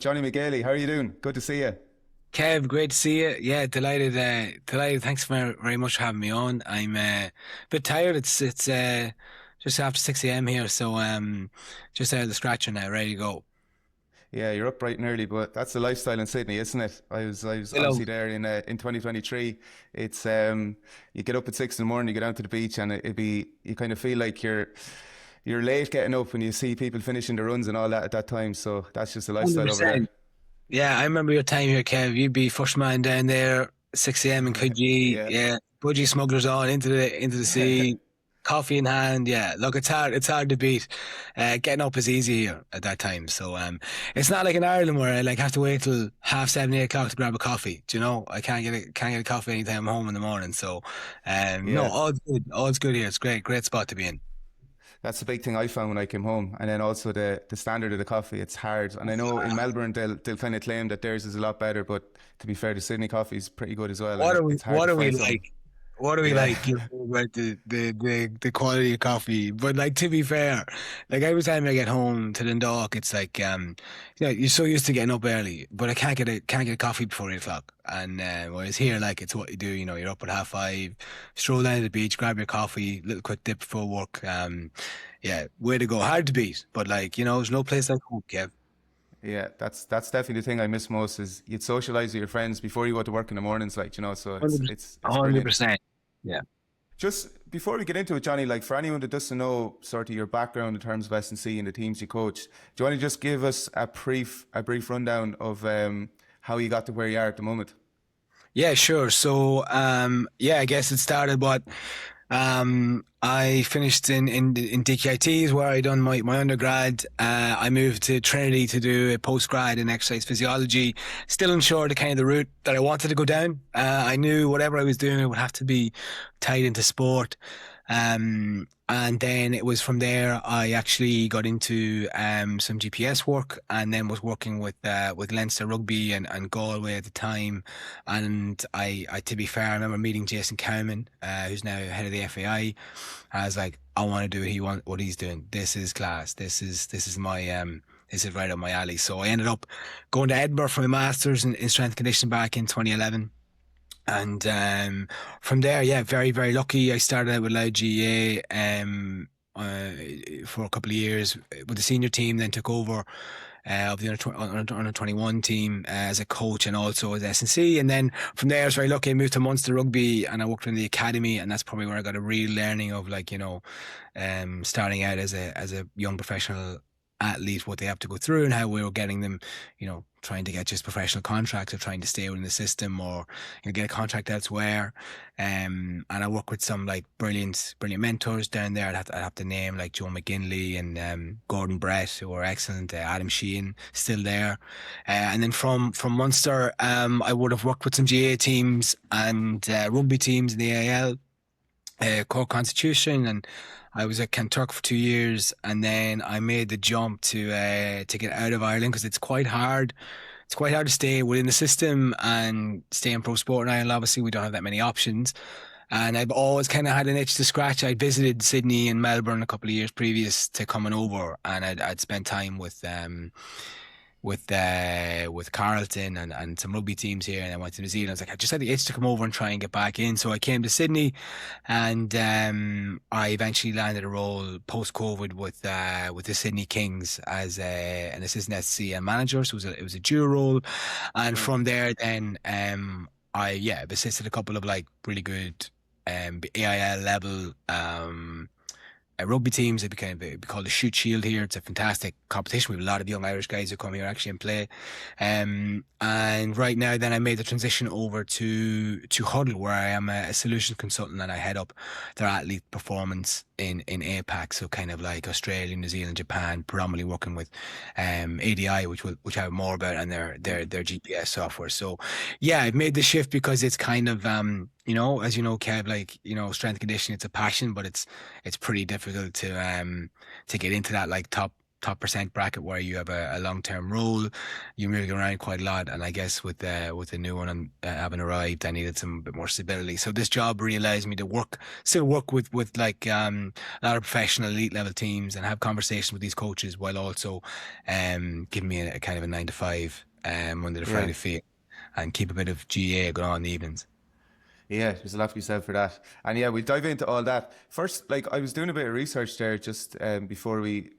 Jonny McGailey, how are you doing? Good to see you. Kev, great to see you. Yeah, delighted. Delighted. Thanks very much for having me on. I'm a bit tired. It's just after 6 a.m. here, so just out of the scratcher now, ready to go. Yeah, you're up bright and early, but that's the lifestyle in Sydney, isn't it? I was Hello. obviously there in 2023. It's you get up at 6 in the morning, you go down to the beach, and it'd be you kind of feel like you're late getting up when you see people finishing the runs and all that at that time. So that's just the lifestyle over there. 100%. Yeah, I remember your time here, Kev. You'd be first man down there, 6 a.m. in Coogee. Yeah. Yeah, budgie smugglers on into the sea, coffee in hand. Yeah, look, it's hard to beat. Getting up is easy here at that time. So it's not like in Ireland where I like have to wait till half 7, 8 o'clock to grab a coffee. Do you know? I can't get a coffee anytime I'm home in the morning. So no, Yeah. all's good here. It's great spot to be in. That's the big thing I found when I came home, and then also the standard of the coffee. It's hard, and I know in Melbourne they'll kind of claim that theirs is a lot better, but to be fair, the Sydney coffee is pretty good as well, and What are we? it's hard What to are we find something. like? What are we Yeah, like? About the quality of coffee, but like to be fair, like every time I get home to Dundalk, it's like you're so used to getting up early, but I can't get a coffee before 8 o'clock. And whereas here, like it's what you do. You're up at half five, stroll down to the beach, grab your coffee, little quick dip before work. Yeah, way to go. Hard to beat, but like there's no place like home, Kev. yeah, that's definitely the thing I miss most is you'd socialize with your friends before you go to work in the mornings, like so it's 100%. brilliant. 100%. Yeah. Just before we get into it, Johnny, like for anyone that doesn't know sort of your background in terms of S&C and the teams you coach, do you want to just give us a brief rundown of how you got to where you are at the moment? Yeah, sure. So, yeah, I guess it started I finished in DKITs where I done my undergrad. I moved to Trinity to do a postgrad in exercise physiology. Still unsure the kind of the route that I wanted to go down. I knew whatever I was doing, it would have to be tied into sport. And then it was from there I actually got into some GPS work, and then was working with Leinster Rugby and Galway at the time. And I to be fair, I remember meeting Jason Cowman, who's now head of the FAI. I was like, I want to do what he's doing. This is class. This is my this is right up my alley. So I ended up going to Edinburgh for my masters in strength and conditioning back in 2011. And from there, yeah, very, very lucky. I started out with Loud GAA uh, for a couple of years with the senior team, then took over of the under 21 team as a coach and also as S&C. And then from there, I was very lucky. I moved to Munster Rugby and I worked in the academy. And that's probably where I got a real learning of like, starting out as a young professional athlete, what they have to go through and how we were getting them, trying to get just professional contracts or trying to stay within the system or get a contract elsewhere. And I work with some like brilliant mentors down there. I'd have to name like Joe McGinley and Gordon Brett, who are excellent. Adam Sheehan still there. And then from Munster, I would have worked with some GA teams and rugby teams in the AL, Cork Constitution, and I was at Kanturk for 2 years, and then I made the jump to get out of Ireland because it's quite hard. It's quite hard to stay within the system and stay in pro sport in Ireland. Obviously, we don't have that many options. And I've always kind of had an itch to scratch. I'd visited Sydney and Melbourne a couple of years previous to coming over, and I'd spent time with Carlton and some rugby teams here, and I went to New Zealand. I was like, I just had the itch to come over and try and get back in. So I came to Sydney, and I eventually landed a role post COVID with the Sydney Kings as an assistant SC and manager. So it was a dual role, and Yeah. from there then I've assisted a couple of like really good AIL level rugby teams. It be called the Shoot Shield here. It's a fantastic competition. We have a lot of young Irish guys who come here actually and play. And right now, then I made the transition over to Huddle, where I am a solution consultant and I head up their athlete performance in APAC. So kind of like Australia, New Zealand, Japan, predominantly working with ADI, which I have more about, and their GPS software. So yeah, I've made the shift because it's kind of as you know, Kev, like strength and conditioning, it's a passion, but it's pretty difficult to get into that like top percent bracket where you have a long term role. You're moving around quite a lot, and I guess with the new one having arrived, I needed some bit more stability. So this job really allows me to still work with like a lot of professional elite level teams and have conversations with these coaches while also giving me a kind of a 9 to 5 Monday to Yeah. Friday feel, and keep a bit of GA going on in the evenings. Yeah, there's a lot to be said for that. And yeah, we'll dive into all that. First, like I was doing a bit of research there just before we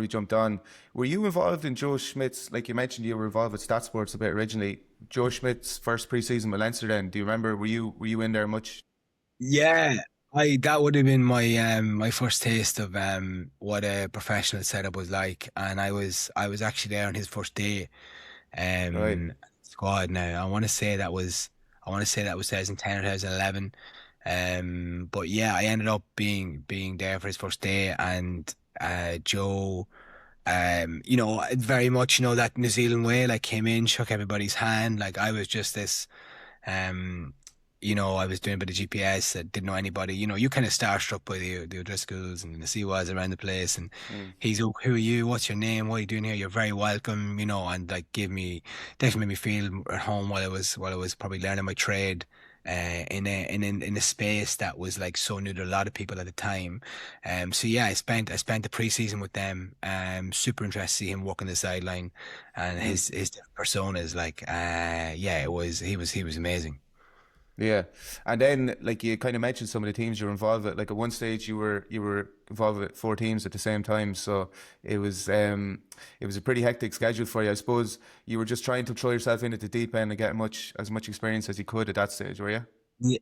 jumped on. Were you involved in Joe Schmidt's, like you mentioned you were involved with Stat Sports a bit originally. Joe Schmidt's first preseason with Leinster then. Do you remember, were you in there much? Yeah, I that would have been my first taste of what a professional setup was like, and I was actually there on his first day. Right. Squad now. I want to say that was 2010 or 2011. But yeah, I ended up being there for his first day, and Joe, very much, that New Zealand way, like came in, shook everybody's hand. Like I was just this um, I was doing a bit of GPS. I didn't know anybody. You kind of starstruck by the O'Driscolls and the Seawise around the place. And Mm. he's, "Oh, who are you? What's your name? What are you doing here? You're very welcome." And like definitely made me feel at home while I was probably learning my trade. In a space that was like so new to a lot of people at the time. So yeah, I spent the preseason with them. Super interested to see him walking the sideline, and Mm. his persona is like, yeah, he was amazing. Yeah, and then like you kind of mentioned some of the teams you were involved with. Like at one stage you were involved with four teams at the same time, so it was um it was a pretty hectic schedule for you. I suppose you were just trying to throw yourself in at the deep end and get as much experience as you could at that stage, were you?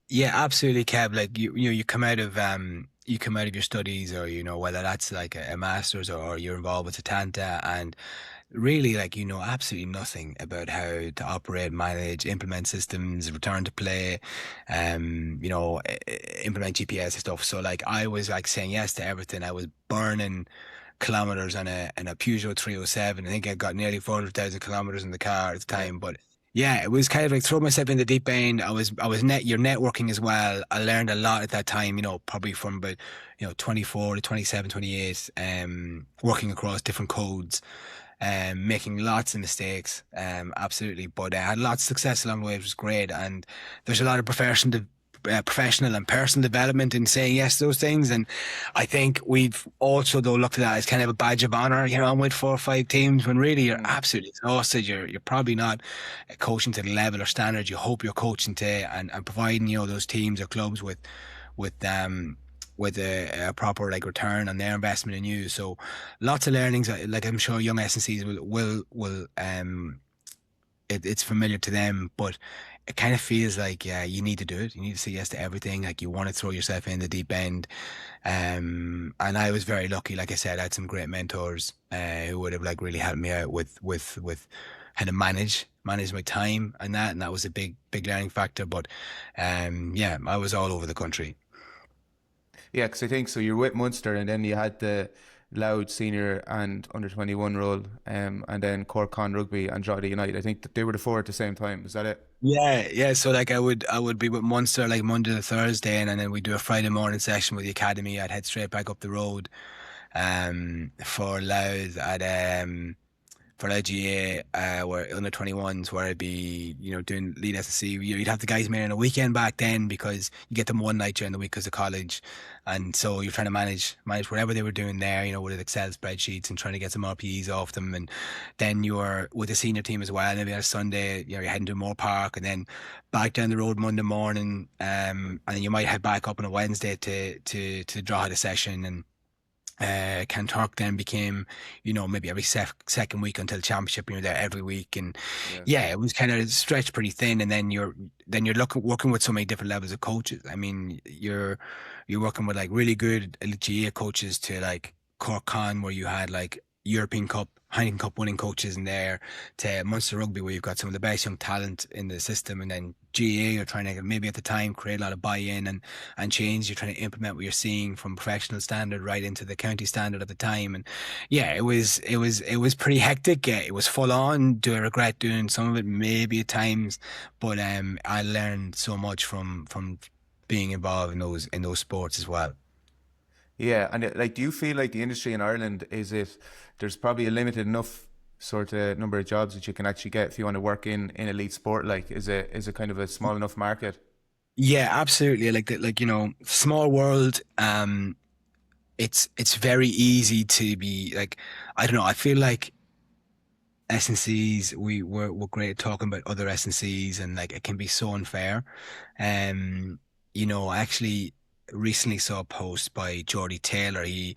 Yeah, absolutely, Kev. Like you come out of your studies, or whether that's like a master's, or you're involved with Satanta, and really like absolutely nothing about how to operate, manage, implement systems, return to play, implement GPS and stuff. So like I was like saying yes to everything. I was burning kilometers on a Peugeot 307. I think I got nearly 400,000 kilometers in the car at the Yeah. time. But yeah, it was kind of like throw myself in the deep end. You're networking as well. I learned a lot at that time, probably from about 24 to 27, 28, working across different codes, making lots of mistakes, absolutely. But I had lots of success along the way, which was great. And there's a lot of professional and personal development in saying yes to those things. And I think we've also though looked at that as kind of a badge of honor. I'm with 4 or 5 teams when really you're Mm. absolutely exhausted. You're probably not coaching to the level or standard you hope you're coaching to, and providing those teams or clubs with with a proper like return on their investment in you. So lots of learnings. Like I'm sure young S&Cs will it's familiar to them, but it kind of feels like, yeah, you need to do it. You need to say yes to everything. Like you want to throw yourself in the deep end. And I was very lucky. Like I said, I had some great mentors who would have like really helped me out with how to manage my time and that was a big learning factor. But yeah, I was all over the country. Yeah, because I think so. You're with Munster, and then you had the Loud senior and under 21 role, and then Cork Con Rugby and Drogheda United. I think that they were the four at the same time. Is that it? Yeah, yeah. So like I would be with Munster like Monday to Thursday, and then we do a Friday morning session with the academy. I'd head straight back up the road, for Louth at for LGA, where under 21s, where I'd be, doing lead S&C. You'd have the guys made on a weekend back then because you get them one night during the week because of college, and so you're trying to manage whatever they were doing there, with Excel spreadsheets and trying to get some RPEs off them, and then you're with the senior team as well. Maybe on a Sunday, you're heading to Moore Park, and then back down the road Monday morning, and then you might head back up on a Wednesday to draw the session. And Kanturk then became, maybe every second week until championship, and you're there every week. And Yeah. yeah, it was kind of stretched pretty thin. And then you're working with so many different levels of coaches. I mean, you're working with like really good elite GA coaches to like Cork Con, where you had like European Cup, Heineken Cup winning coaches in there, to Munster Rugby, where you've got some of the best young talent in the system, and then GA, you're trying to maybe at the time create a lot of buy-in and change. You're trying to implement what you're seeing from professional standard right into the county standard at the time. And yeah, it was pretty hectic. Yeah, it was full on. Do I regret doing some of it? Maybe at times, but I learned so much from being involved in those sports as well. Yeah, and like, do you feel like the industry in Ireland is it? There's probably a limited enough sort of number of jobs that you can actually get if you want to work in elite sport. Like, is it kind of a small enough market? Yeah, absolutely. Like small world. It's very easy to be like, I don't know. I feel like S&Cs, we're great at talking about other S&Cs, and like it can be so unfair. Um, I actually recently saw a post by Geordie Taylor. He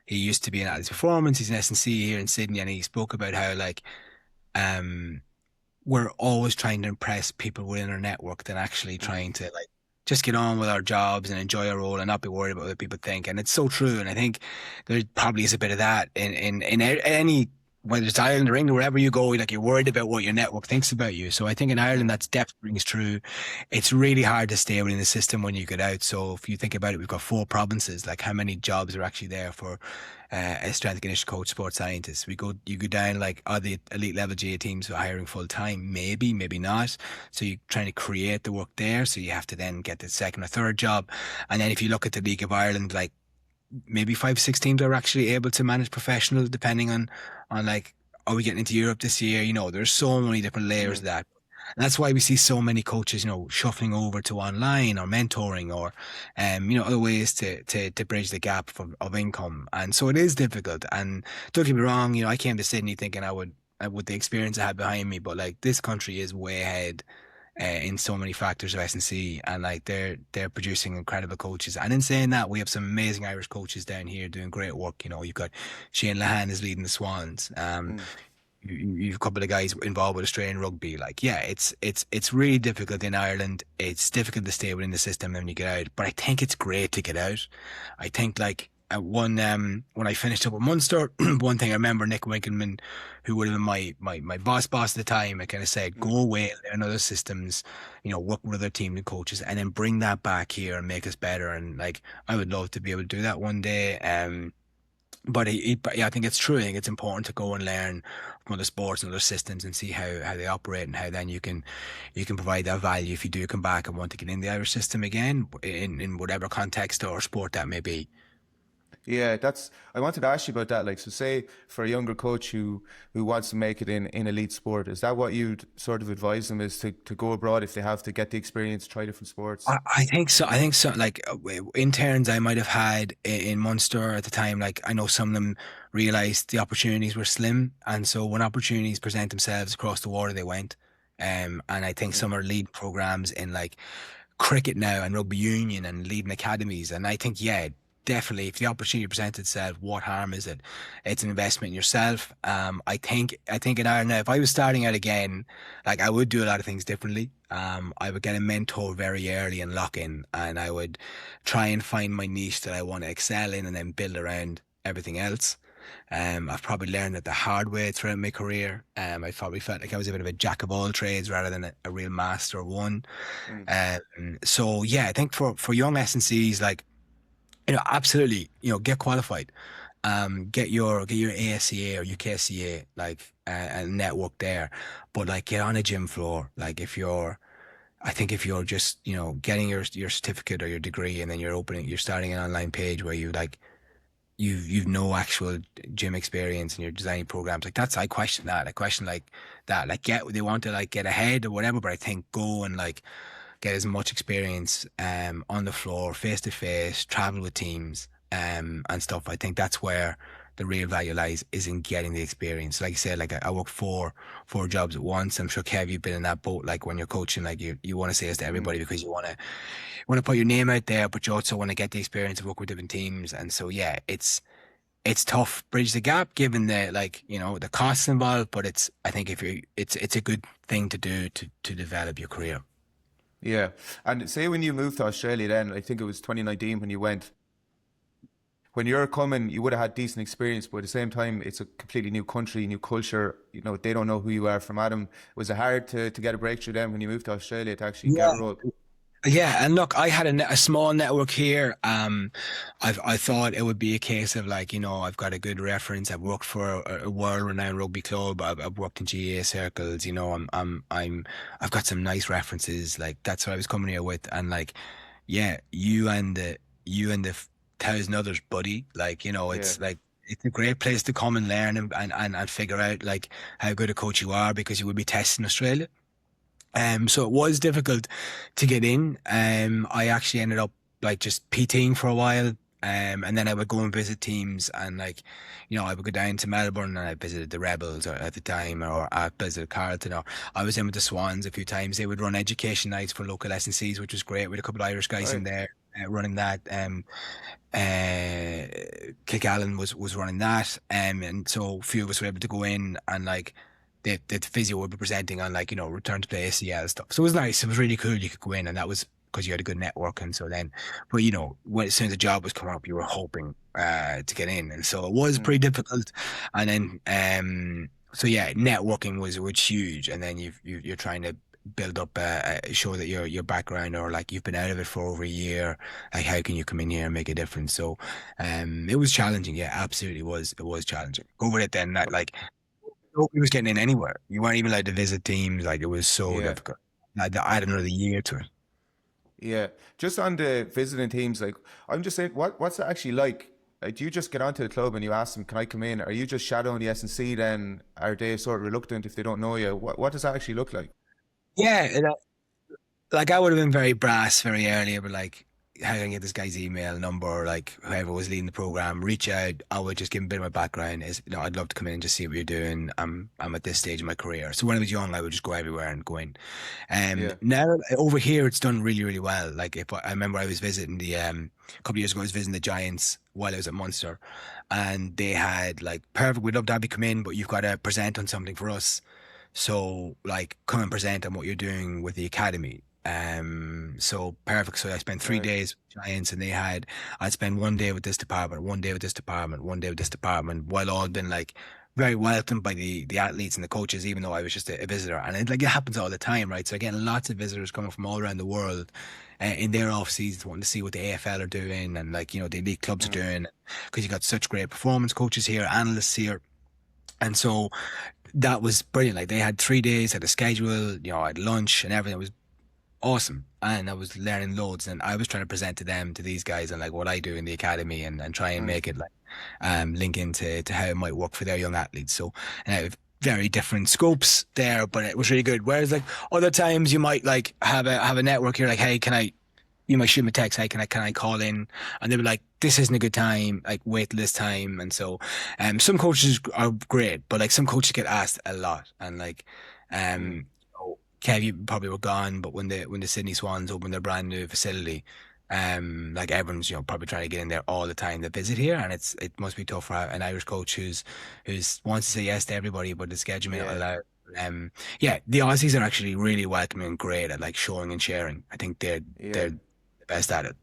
used to be in Atlas Performance. He's an S&C here in Sydney, and he spoke about how like um we're always trying to impress people within our network than actually Mm, trying to like just get on with our jobs and enjoy our role and not be worried about what people think. And it's so true. And I think there probably is a bit of that in any, whether it's Ireland or England, wherever you go, like you're worried about what your network thinks about you. So I think in Ireland mm, that's definitely rings true. It's really hard to stay within the system when you get out. So if you think about it, we've got four provinces. Like how many jobs are actually there for a strength and conditioning coach, sports scientist? You go down like, are the elite level GA teams hiring full time? Maybe, maybe not. So you're trying to create the work there. So you have to then get the second or third job. And then if you look at the League of Ireland, like maybe five, six teams are actually able to manage professionals, depending on like, are we getting into Europe this year? There's so many different layers mm. of that. And that's why we see so many coaches, shuffling over to online or mentoring or, other ways to bridge the gap of income. And so it is difficult. And don't get me wrong, I came to Sydney thinking with the experience I had behind me, but like this country is way ahead in so many factors of S&C, and like they're producing incredible coaches. And in saying that, we have some amazing Irish coaches down here doing great work. You've got Shane Lahan is leading the Swans. Mm. You've a couple of guys involved with Australian rugby. Like, yeah, it's really difficult in Ireland. It's difficult to stay within the system when you get out, but I think it's great to get out. I think like when I finished up at Munster, one thing I remember Nick Winkelman, who would have been my boss at the time, I kind of said, Mm. go away, learn other systems, work with other teams and coaches, and then bring that back here and make us better. And like, I would love to be able to do that one day. But yeah, I think it's true. I think it's important to go and learn from other sports and other systems and see how they operate, and how then you can provide that value if you do come back and want to get in the Irish system again in whatever context or sport that may be. Yeah, I wanted to ask you about that. Like, so say for a younger coach who wants to make it in elite sport, is that what you'd sort of advise them, is to go abroad if they have to get the experience, try different sports? I think so. I think so. Like interns I might have had in Munster at the time, like I know some of them realized the opportunities were slim, and so when opportunities present themselves across the water, they went. And I think Mm, some are lead programs in like cricket now and rugby union and leading academies. And I think, yeah, definitely, if the opportunity presents itself, what harm is it? It's an investment in yourself. I think in Ireland now, if I was starting out again, like I would do a lot of things differently. I would get a mentor very early and lock in, and I would try and find my niche that I want to excel in, and then build around everything else. I've probably learned that the hard way throughout my career. I probably felt like I was a bit of a jack of all trades rather than a real master of one. mm, So yeah, I think for young S&Cs, like, absolutely, get qualified, get your ASCA or UKSCA, like and network there, but like get on a gym floor. Like I think if you're just getting your certificate or your degree, and then you're starting an online page where you like you've no actual gym experience and you're designing programs like that's I question that. I question like that. Like they want to like get ahead or whatever, but I think go and like get as much experience on the floor, face to face, travel with teams and stuff. I think that's where the real value lies, is in getting the experience. Like I said, like I worked four jobs at once. I'm sure Kev, you've been in that boat. Like when you're coaching, like you want to say this to mm. everybody because you want to put your name out there, but you also want to get the experience of work with different teams. And so yeah, it's tough bridge the gap given the like the costs involved, but I think if you it's a good thing to do to develop your career. Yeah. And say when you moved to Australia, then I think it was 2019 when you went. When you're coming, you would have had decent experience, but at the same time, it's a completely new country, new culture. They don't know who you are from Adam. Was it hard to get a breakthrough then when you moved to Australia to actually get a Yeah. role? Yeah, and look, I had a small network here. I thought it would be a case of like, I've got a good reference. I've worked for a world-renowned rugby club. I've worked in GAA circles. I've got some nice references. Like that's what I was coming here with. And like, yeah, you and the thousand others, buddy. Like, Yeah. it's like, it's a great place to come and learn and figure out like how good a coach you are, because you will be tested in Australia. So it was difficult to get in. I actually ended up like just PTing for a while. And then I would go and visit teams, and like, I would go down to Melbourne and I visited the Rebels at the time, or I visited Carlton, or I was in with the Swans a few times. They would run education nights for local S&Cs, which was great. We had a couple of Irish guys in Right. there running that. Kilgallen was running that, and so a few of us were able to go in, and like the physio would be presenting on like return to play ACL stuff. So it was nice. It was really cool. You could go in, and that was because you had a good network. And so then, but as soon as the job was coming up, you were hoping to get in, and so it was Mm. pretty difficult. And then so yeah, networking was huge, and then you're trying to build up show that your background, or like you've been out of it for over a year, like how can you come in here and make a difference. So it was challenging. Yeah, absolutely was. It was challenging. Go with it then, that like nobody was getting in anywhere. You weren't even allowed to visit teams. Like, it was so Yeah. difficult. I had another year to it. Yeah. Just on the visiting teams, like I'm just saying, what's it actually like? Like, do you just get onto the club and you ask them, "Can I come in?" Are you just shadowing the S&C? Then are they sort of reluctant if they don't know you? What does that actually look like? Yeah, like I would have been very brass very early, but like, how can I get this guy's email number, or like whoever was leading the program, reach out. I would just give him a bit of my background. Is I'd love to come in and just see what you're doing. I'm at this stage of my career. So when I was young, I would just go everywhere and go in. Yeah. Now over here, it's done really, really well. Like, if I remember, I was visiting a couple of years ago, I was visiting the Giants while I was at Munster, and they had like, perfect. We'd love to have you come in, but you've got to present on something for us. So like, come and present on what you're doing with the academy. So perfect. So I spent three Right. days with Giants, and I'd spend one day with this department, one day with this department, one day with this department, while all been like very welcomed by the athletes and the coaches, even though I was just a visitor. And it happens all the time, right? So again, lots of visitors coming from all around the world in their off seasons, wanting to see what the AFL are doing, and like, the elite clubs are Mm. doing, because you got such great performance coaches here, analysts here. And so that was brilliant. Like, they had 3 days, had a schedule, I had lunch and everything. It was awesome. And I was learning loads, and I was trying to present to them, to these guys, and like what I do in the academy, and try and Mm. make it like link into how it might work for their young athletes. So very different scopes there, but it was really good. Whereas like other times you might like have a network here, like, hey, can I, you might shoot me a text, hey, can I call in? And they were like, this isn't a good time, like wait till this time. And so some coaches are great, but like some coaches get asked a lot, and like Mm. Kev, you probably were gone, but when the Sydney Swans opened their brand new facility, like everyone's probably trying to get in there all the time to visit here, and it must be tough for an Irish coach who's wants to say yes to everybody, but the schedule may not Yeah. allow. Yeah, the Aussies are actually really welcoming and great at like showing and sharing. I think Yeah. they're the best at it.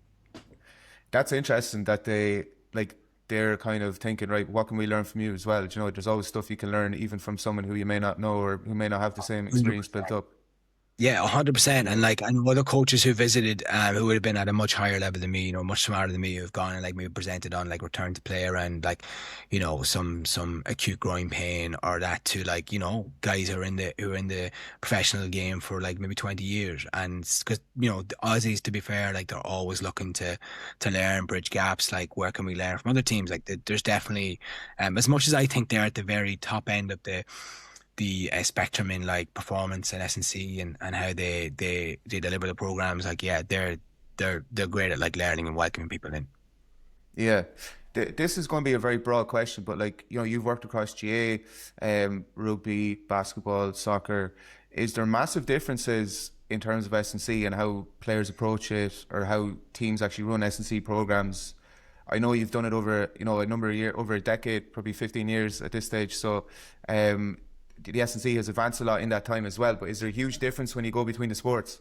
That's interesting that they're kind of thinking, right, what can we learn from you as well? Do you know, there's always stuff you can learn even from someone who you may not know or who may not have the same experience built up. Yeah, 100%. Yeah. And like, I know other coaches who visited, who would have been at a much higher level than me, much smarter than me, who've gone and like maybe presented on like return to play around like, some acute groin pain, or that, to like, guys who are in the professional game for like maybe 20 years. And because, the Aussies, to be fair, like they're always looking to learn, bridge gaps. Like, where can we learn from other teams? Like, there's definitely, as much as I think they're at the very top end of the spectrum in like performance and S&C, and how they deliver the programs, like, yeah, they're great at like learning and welcoming people in. Yeah. This is going to be a very broad question, but like, you've worked across GA, rugby, basketball, soccer. Is there massive differences in terms of S&C and how players approach it, or how teams actually run S&C programs? I know you've done it over, a number of years, over a decade, probably 15 years at this stage. So, the S&C has advanced a lot in that time as well. But is there a huge difference when you go between the sports?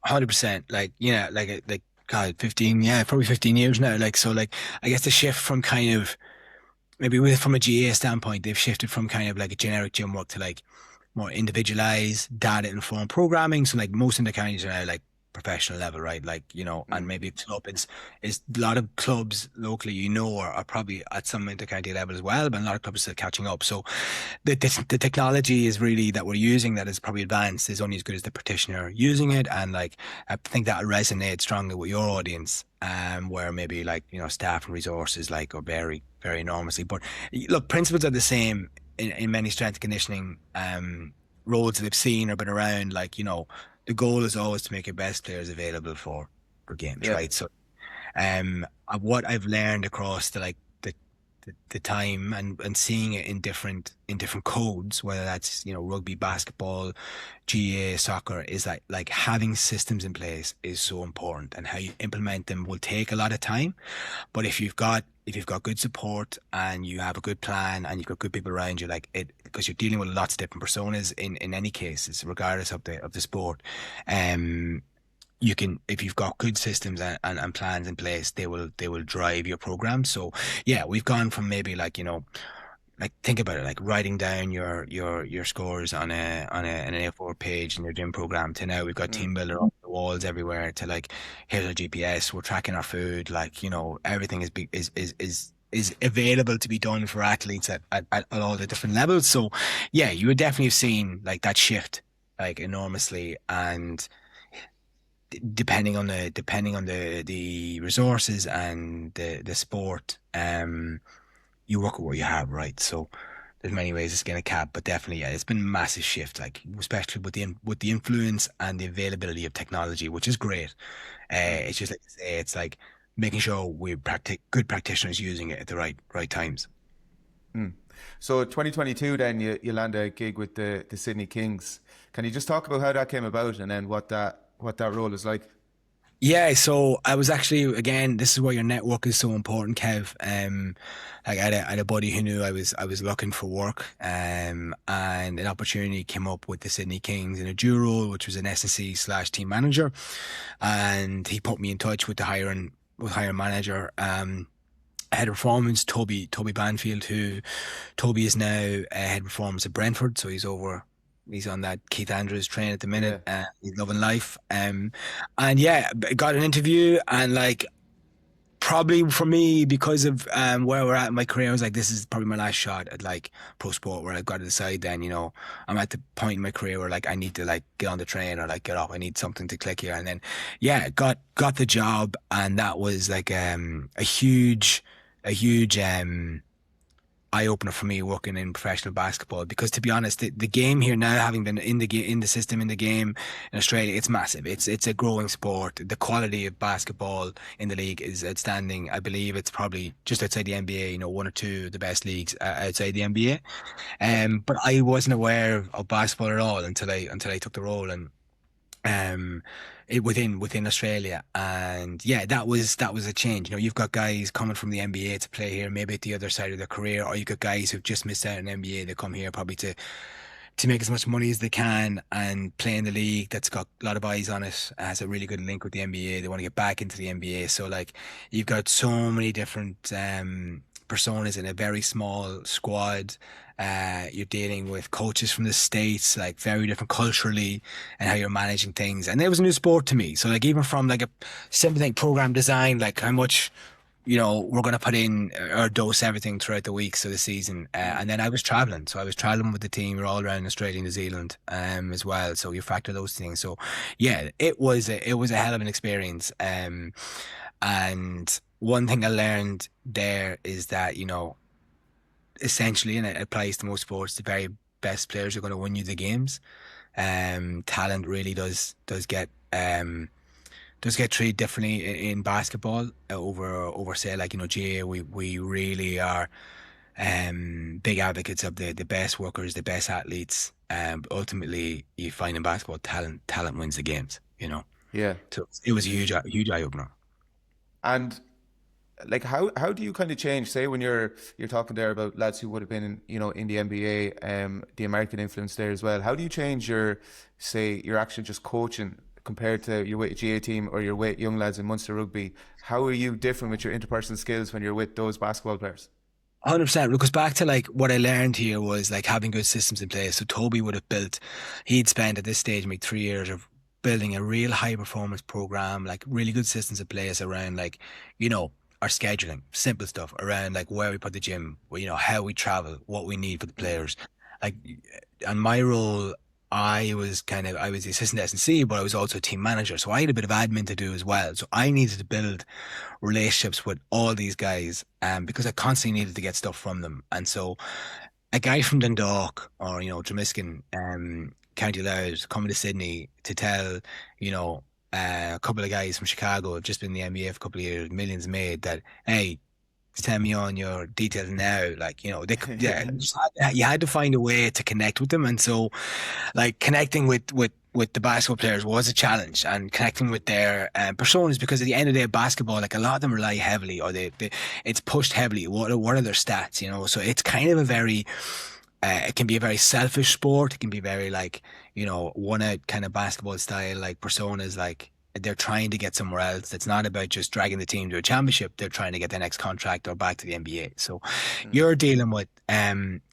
100%. Like, like God, 15, yeah, probably 15 years now. Like, so like, I guess the shift from kind of, maybe from a GA standpoint, they've shifted from kind of like a generic gym work to like more individualized, data informed programming. So like, most of the counties are now like professional level, right? Like, and Mm. maybe club is a lot of clubs locally, are probably at some intercounty level as well, but a lot of clubs are still catching up. So the technology is really that we're using that is probably advanced is only as good as the practitioner using it. And like, I think that resonate strongly with your audience, where maybe like, staff and resources like are very, very enormously. But look, principles are the same in many strength and conditioning, roads that I've seen or been around. Like, the goal is always to make your best players available for games, Yeah. right? So what I've learned across the time and seeing it in different codes, whether that's rugby, basketball, GAA, soccer, is that like having systems in place is so important, and how you implement them will take a lot of time. But if you've got good support and you have a good plan and you've got good people around you, like it, because you're dealing with lots of different personas in any cases, regardless of the sport, um, you can, if you've got good systems and plans in place, they will drive your program. So yeah, we've gone from maybe like, like think about it, like writing down your scores an A4 page in your gym program, to now we've got Mm. team builder on the walls everywhere, to like, here's our GPS, we're tracking our food, like, everything is available to be done for athletes at all the different levels. So yeah, you would definitely have seen like that shift like enormously. And depending on the resources and the sport, you work with what you have, right? So there's many ways to skin a cat, but definitely, yeah, it's been a massive shift, like especially with the influence and the availability of technology, which is great. Mm. It's just like you say, it's like making sure we practice good practitioners using it at the right times. Mm. So 2022, then you land a gig with the Sydney Kings. Can you just talk about how that came about, and then what that role is like? Yeah, so I was actually, again, this is where your network is so important, Kev. Like I had a buddy who knew I was looking for work, and an opportunity came up with the Sydney Kings in a dual role, which was an S&C/team manager, and he put me in touch with the hiring manager, head of performance, Toby Banfield, who Toby is now head of performance at Brentford, so he's on that Keith Andrews train at the minute. Yeah. He's loving life. And yeah, got an interview, and like, probably for me, because of where we're at in my career, I was like, this is probably my last shot at like pro sport, where I've got to decide then, I'm at the point in my career where like I need to like get on the train or like get off. I need something to click here. And then yeah, got the job, and that was like a huge eye opener for me working in professional basketball, because to be honest, the game here now, having been in the system, in the game in Australia, it's massive. It's a growing sport. The quality of basketball in the league is outstanding. I believe it's probably just outside the NBA, one or two of the best leagues outside the NBA. But I wasn't aware of basketball at all until I took the role, and um within Australia. And yeah, that was a change. You've got guys coming from the NBA to play here, maybe at the other side of their career, or you've got guys who've just missed out on NBA. They come here probably to make as much money as they can and play in the league that's got a lot of eyes on it, has a really good link with the NBA. They want to get back into the NBA. So like, you've got so many different personas in a very small squad. You're dealing with coaches from the States, like very different culturally, and how you're managing things. And it was a new sport to me. So like, even from like a simple thing, program design, like how much we're going to put in or dose everything throughout the weeks of the season. Mm. And then I was traveling. So I was traveling with the team. We're all around Australia, New Zealand, as well. So you factor those things. So yeah, it was a hell of an experience. And one thing I learned there is that, essentially, and it applies to most sports, the very best players are going to win you the games. Talent really does get treated differently in basketball, over say like, GA. We really are big advocates of the best workers, the best athletes. But ultimately, you find in basketball, talent wins the games. Yeah. So it was a huge eye opener. And like, how do you kind of change? Say when you're talking there about lads who would have been in the NBA, the American influence there as well. How do you change your actual just coaching compared to your with a GA team or your with young lads in Munster rugby? How are you different with your interpersonal skills when you're with those basketball players? 100%. It goes back to like what I learned here was like having good systems in place. So Toby would have built, he'd spent at this stage maybe 3 years or building a real high performance program, like really good systems in place around like, you know, our scheduling, simple stuff around like where we put the gym, how we travel, what we need for the Mm. players. Like, and my role, I was the assistant S&C, but I was also a team manager. So I had a bit of admin to do as well. So I needed to build relationships with all these guys, because I constantly needed to get stuff from them. And so a guy from Dundalk or, Tremiskin, County Louth coming to Sydney to tell, you know, a couple of guys from Chicago have just been in the NBA for a couple of years, millions made, that, hey, send me on your details now. Like, Yeah. you had to find a way to connect with them. And so, like, connecting with the basketball players was a challenge, and connecting with their personas, because at the end of the day, basketball, like, a lot of them rely heavily, or it's pushed heavily. What are their stats? So it's kind of a very it can be a very selfish sport. It can be very like, one out kind of basketball style, like personas, like they're trying to get somewhere else. It's not about just dragging the team to a championship. They're trying to get their next contract or back to the NBA. So Mm. you're dealing with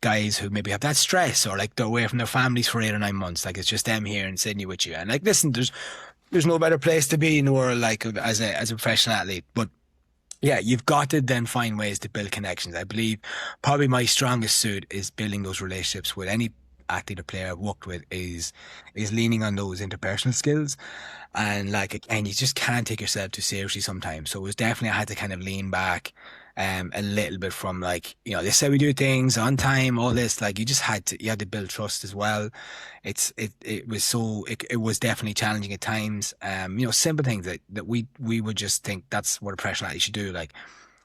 guys who maybe have that stress, or like they're away from their families for 8 or 9 months. Like, it's just them here in Sydney with you. And like, listen, there's no better place to be in the world, like, as a professional athlete. But yeah, you've got to then find ways to build connections. I believe probably my strongest suit is building those relationships with any athlete or player I've worked with, is leaning on those interpersonal skills. And like, again, you just can't take yourself too seriously sometimes. So it was definitely, I had to kind of lean back a little bit from, like, they say we do things on time, all this, like, you had to build trust as well. It was definitely challenging at times. Simple things that we would just think that's what a professional athlete should do. Like,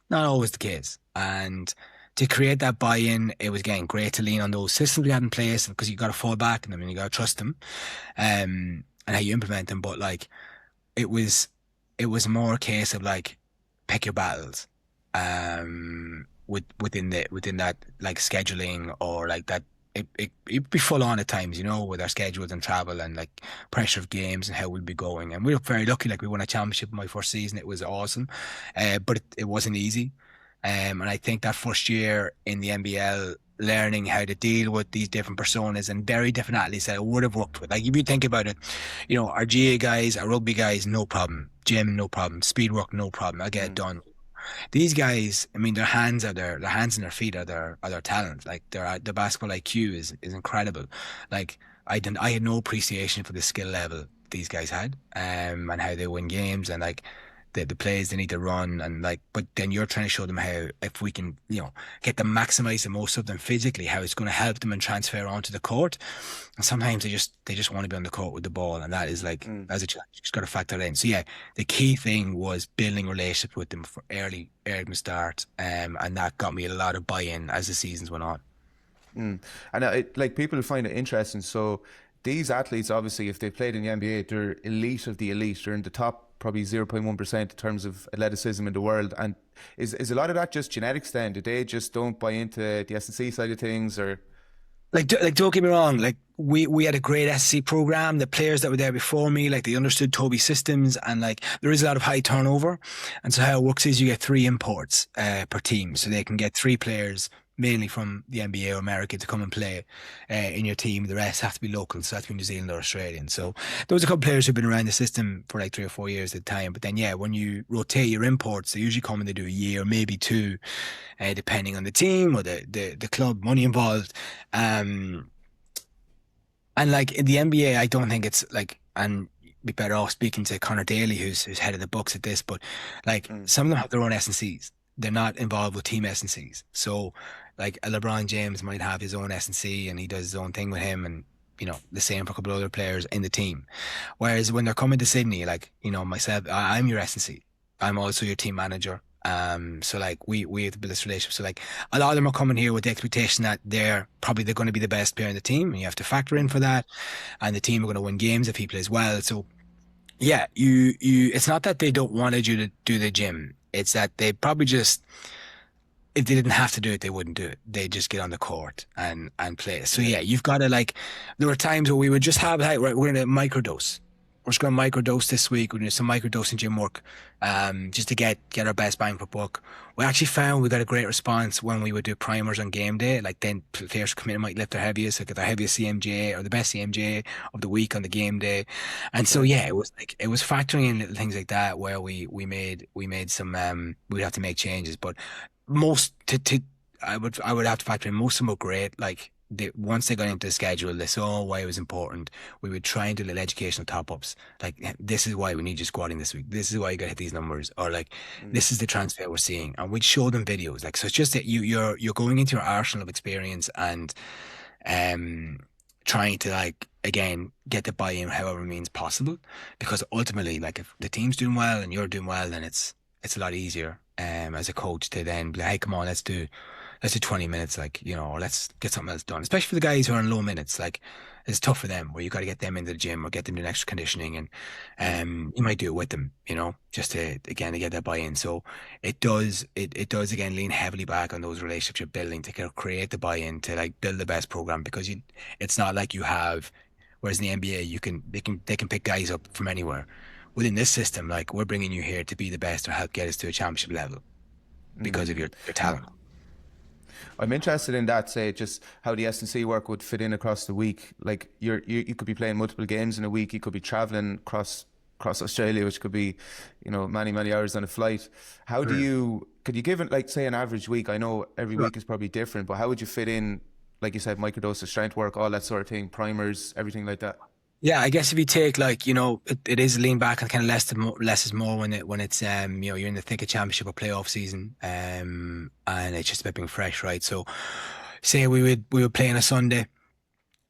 not always the case. And to create that buy-in, it was, again, great to lean on those systems we had in place, because you got to fall back on them and you got to trust them, and how you implement them. But like, it was more a case of like, pick your battles, within that, like, scheduling, or like that. It'd be full on at times, with our schedules and travel and like pressure of games and how we'd be going. And we were very lucky, like, we won a championship in my first season. It was awesome, but it wasn't easy. And I think that first year in the NBL, learning how to deal with these different personas and very different athletes that I would have worked with. Like, if you think about it, our GAA guys, our rugby guys, no problem. Gym, no problem. Speed work, no problem. I'll get it Mm. done. These guys, I mean, their hands and their feet are their talent. Like, their basketball IQ is incredible. Like, I had no appreciation for the skill level these guys had, and how they win games, and like the plays they need to run, and like, but then you're trying to show them how, if we can, get them maximize the most of them physically, how it's going to help them and transfer onto the court. And sometimes they just want to be on the court with the ball, and that is like, Mm. as a challenge, you just got to factor that in. So yeah, the key thing was building relationships with them for early from the start, and that got me a lot of buy-in as the seasons went on. Mm. And like, people find it interesting. So these athletes, obviously, if they played in the NBA, they're elite of the elite. They're in the top probably 0.1% in terms of athleticism in the world. And is a lot of that just genetics then? Do they just don't buy into the S&C side of things, or? Like, don't get me wrong. Like, we had a great SC program. The players that were there before me, like, they understood Toby's systems, and like, there is a lot of high turnover. And so how it works is you get 3 imports per team, so they can get 3 players, mainly from the NBA or America, to come and play in your team. The rest have to be local, so that's be New Zealand or Australian. So there was a couple of players who've been around the system for like 3 or 4 years at a time. But then, yeah, when you rotate your imports, they usually come and they do a year, maybe 2, depending on the team or the club, money involved. And like, in the NBA, I don't think it's like, and be better off speaking to Connor Daly, who's head of the books at this, but like, Mm. some of them have their own S&Cs. They're not involved with team S&Cs. So like, a LeBron James might have his own S&C and he does his own thing with him, and the same for a couple of other players in the team. Whereas when they're coming to Sydney, like, myself, I'm your S&C. I'm also your team manager. So like, we have to build this relationship. So like, a lot of them are coming here with the expectation that they're going to be the best player in the team, and you have to factor in for that. And the team are going to win games if he plays well. So yeah, it's not that they don't wanted you to do the gym. It's that they probably just, if they didn't have to do it, they wouldn't do it. They just get on the court and play. So Yeah. yeah, you've got to, like, there were times where we would just have, like, right, we're going to microdose. we're just going to microdose this week. We're doing some microdosing gym work, just to get our best bang for buck. We actually found we got a great response when we would do primers on game day. Like then players come in and might lift their heaviest, like their heaviest CMJ or the best CMJ of the week on the game day. And so Okay. yeah, it was factoring in little things like that where we made some we'd have to make changes, but most to I would have to factor in most of them were great. Like once they got into the schedule, they saw why it was important. We would try and do little educational top ups. Like this is why we need you squatting this week. This is why you got to hit these numbers, or like Mm. this is the transfer we're seeing, and we'd show them videos. Like so, it's just that you're going into your arsenal of experience and um trying to like again get the buy-in however means possible, because ultimately like if the team's doing well and you're doing well, then it's a lot easier as a coach to then be like, hey, come on, let's do 20 minutes, like, you know, or let's get something else done. Especially for the guys who are on low minutes, like it's tough for them where you got to get them into the gym or get them doing extra conditioning, and Mm. you might do it with them, you know, just to again to get that buy-in. So it does again lean heavily back on those relationship building to kind of create the buy-in to like build the best program, because it's not like you have, whereas in the NBA they can pick guys up from anywhere. Within this system, like we're bringing you here to be the best or help get us to a championship level because of your talent. I'm interested in that, say, just how the S&C work would fit in across the week. Like you could be playing multiple games in a week. You could be traveling across Australia, which could be, you know, many hours on a flight. How do you could you give it like say an average week? I know every week is probably different, but how would you fit in, like you said, microdose of strength work, all that sort of thing, primers, everything like that? Yeah, I guess if you take like, you know, it is lean back and kind of less is more when it's you know, you're in the thick of championship or playoff season, and it's just about being fresh, right? So say we would play on a Sunday.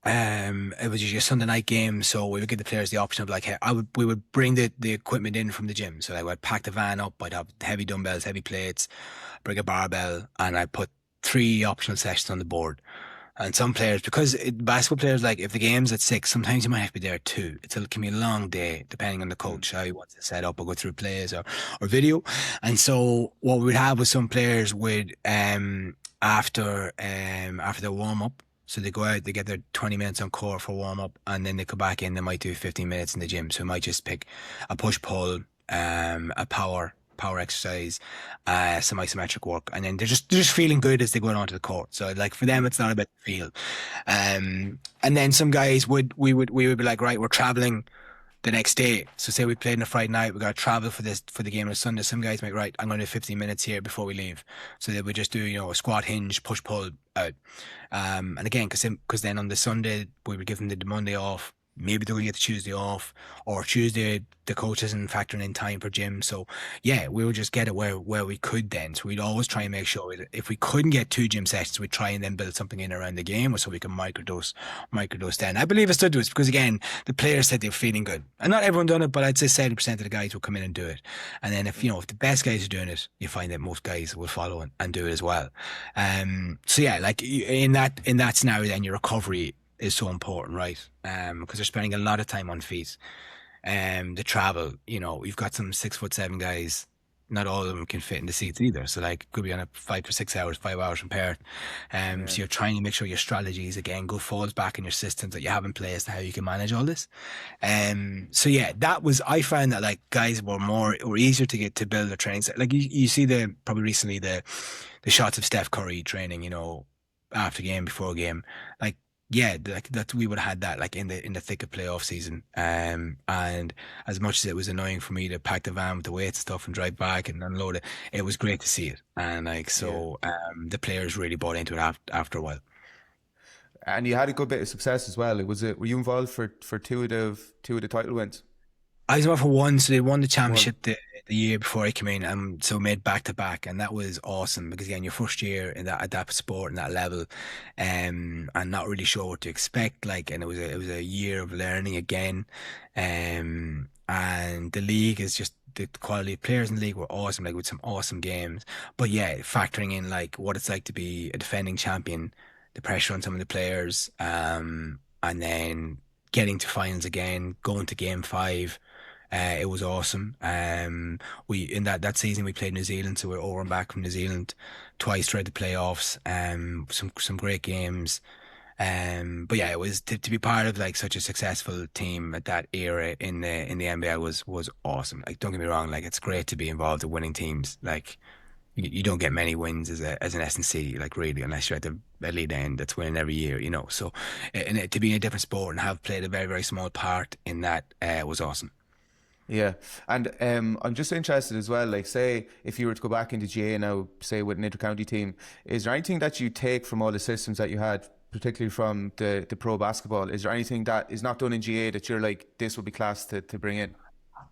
It was usually a Sunday night game, so we would give the players the option of like, hey, we would bring the equipment in from the gym. So like, I'd pack the van up, I'd have heavy dumbbells, heavy plates, bring a barbell, and I'd put three optional sessions on the board. And some players, because basketball players, like if the game's at 6, sometimes you might have to be there at 2. It can be a long day, depending on the Mm. coach, how he wants to set up or go through plays or video. And so what we would have with some players would, after their warm up, so they go out, they get their 20 minutes on court for warm up, and then they come back in, they might do 15 minutes in the gym. So we might just pick a push pull, a power exercise, some isometric work, and then they're just feeling good as they go onto the court. So like for them, it's not about the feel. And then some guys we would be like, right, we're traveling the next day. So say we played on a Friday night, we got to travel for the game on a Sunday. Some guys might, right, I'm going to do 15 minutes here before we leave. So they would just do, you know, a squat, hinge, push, pull out. And again, because then on the Sunday we would give them the Monday off. Maybe they'll get the Tuesday off, or Tuesday the coach isn't factoring in time for gym. So yeah, we would just get it where we could then. So we'd always try and make sure that if we couldn't get 2 gym sessions, we'd try and then build something in around the game, or so we can microdose then. I believe it stood to us because again, the players said they were feeling good, and not everyone done it, but I'd say 70% of the guys will come in and do it. And then if you know if the best guys are doing it, you find that most guys will follow and do it as well. So yeah, like in that scenario, then your recovery is so important, right? Because they're spending a lot of time on feet. The travel, you know, you've got some 6'7" guys. Not all of them can fit in the seats either. So like, could be on a 5 or 6 hours, 5 hours from Perth. Yeah. So you're trying to make sure your strategies again go falls back in your systems that you have in place to how you can manage all this. So yeah, I found that like guys were easier to get to build their training. Like you see probably recently the shots of Steph Curry training, you know, after game, before game, like yeah, like that we would have had that like in the thick of playoff season. And as much as it was annoying for me to pack the van with the weight stuff and drive back and unload it, it was great to see it. And like Yeah. so, the players really bought into it after a while. And you had a good bit of success as well. Were you involved for two of the title wins? I was about for one, so they won the One. championship the year before I came in, and so made back to back, and that was awesome because again, your first year in that sport and that level, and not really sure what to expect, like, and it was a year of learning again, and the league is just the quality of players in the league were awesome, like with some awesome games, but yeah, factoring in like what it's like to be a defending champion, the pressure on some of the players, and then getting to finals again, going to game 5. It was awesome. We in that season we played New Zealand, so we are over and back from New Zealand twice throughout the playoffs. Some great games. But yeah, it was to be part of like such a successful team at that era in the NBL was awesome. Like, don't get me wrong, like it's great to be involved in winning teams. Like you don't get many wins as an S&C, like really, unless you're at the elite end that's winning every year, you know. So, to be in a different sport and have played a very, very small part in that was awesome. Yeah, and I'm just interested as well. Like, say if you were to go back into GA now, say with an intercounty team, is there anything that you take from all the systems that you had, particularly from the pro basketball? Is there anything that is not done in GA that you're like, this would be class to bring in?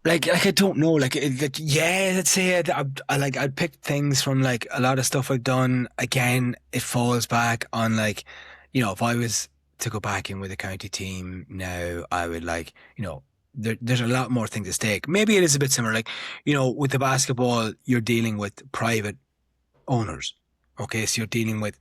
Like I don't know, like yeah, let's say I'd pick things from like a lot of stuff I've done. Again, it falls back on like, if I was to go back in with a county team now, I would like, there's a lot more things at stake. Maybe it is a bit similar, like, with the basketball, you're dealing with private owners. Okay, so you're dealing with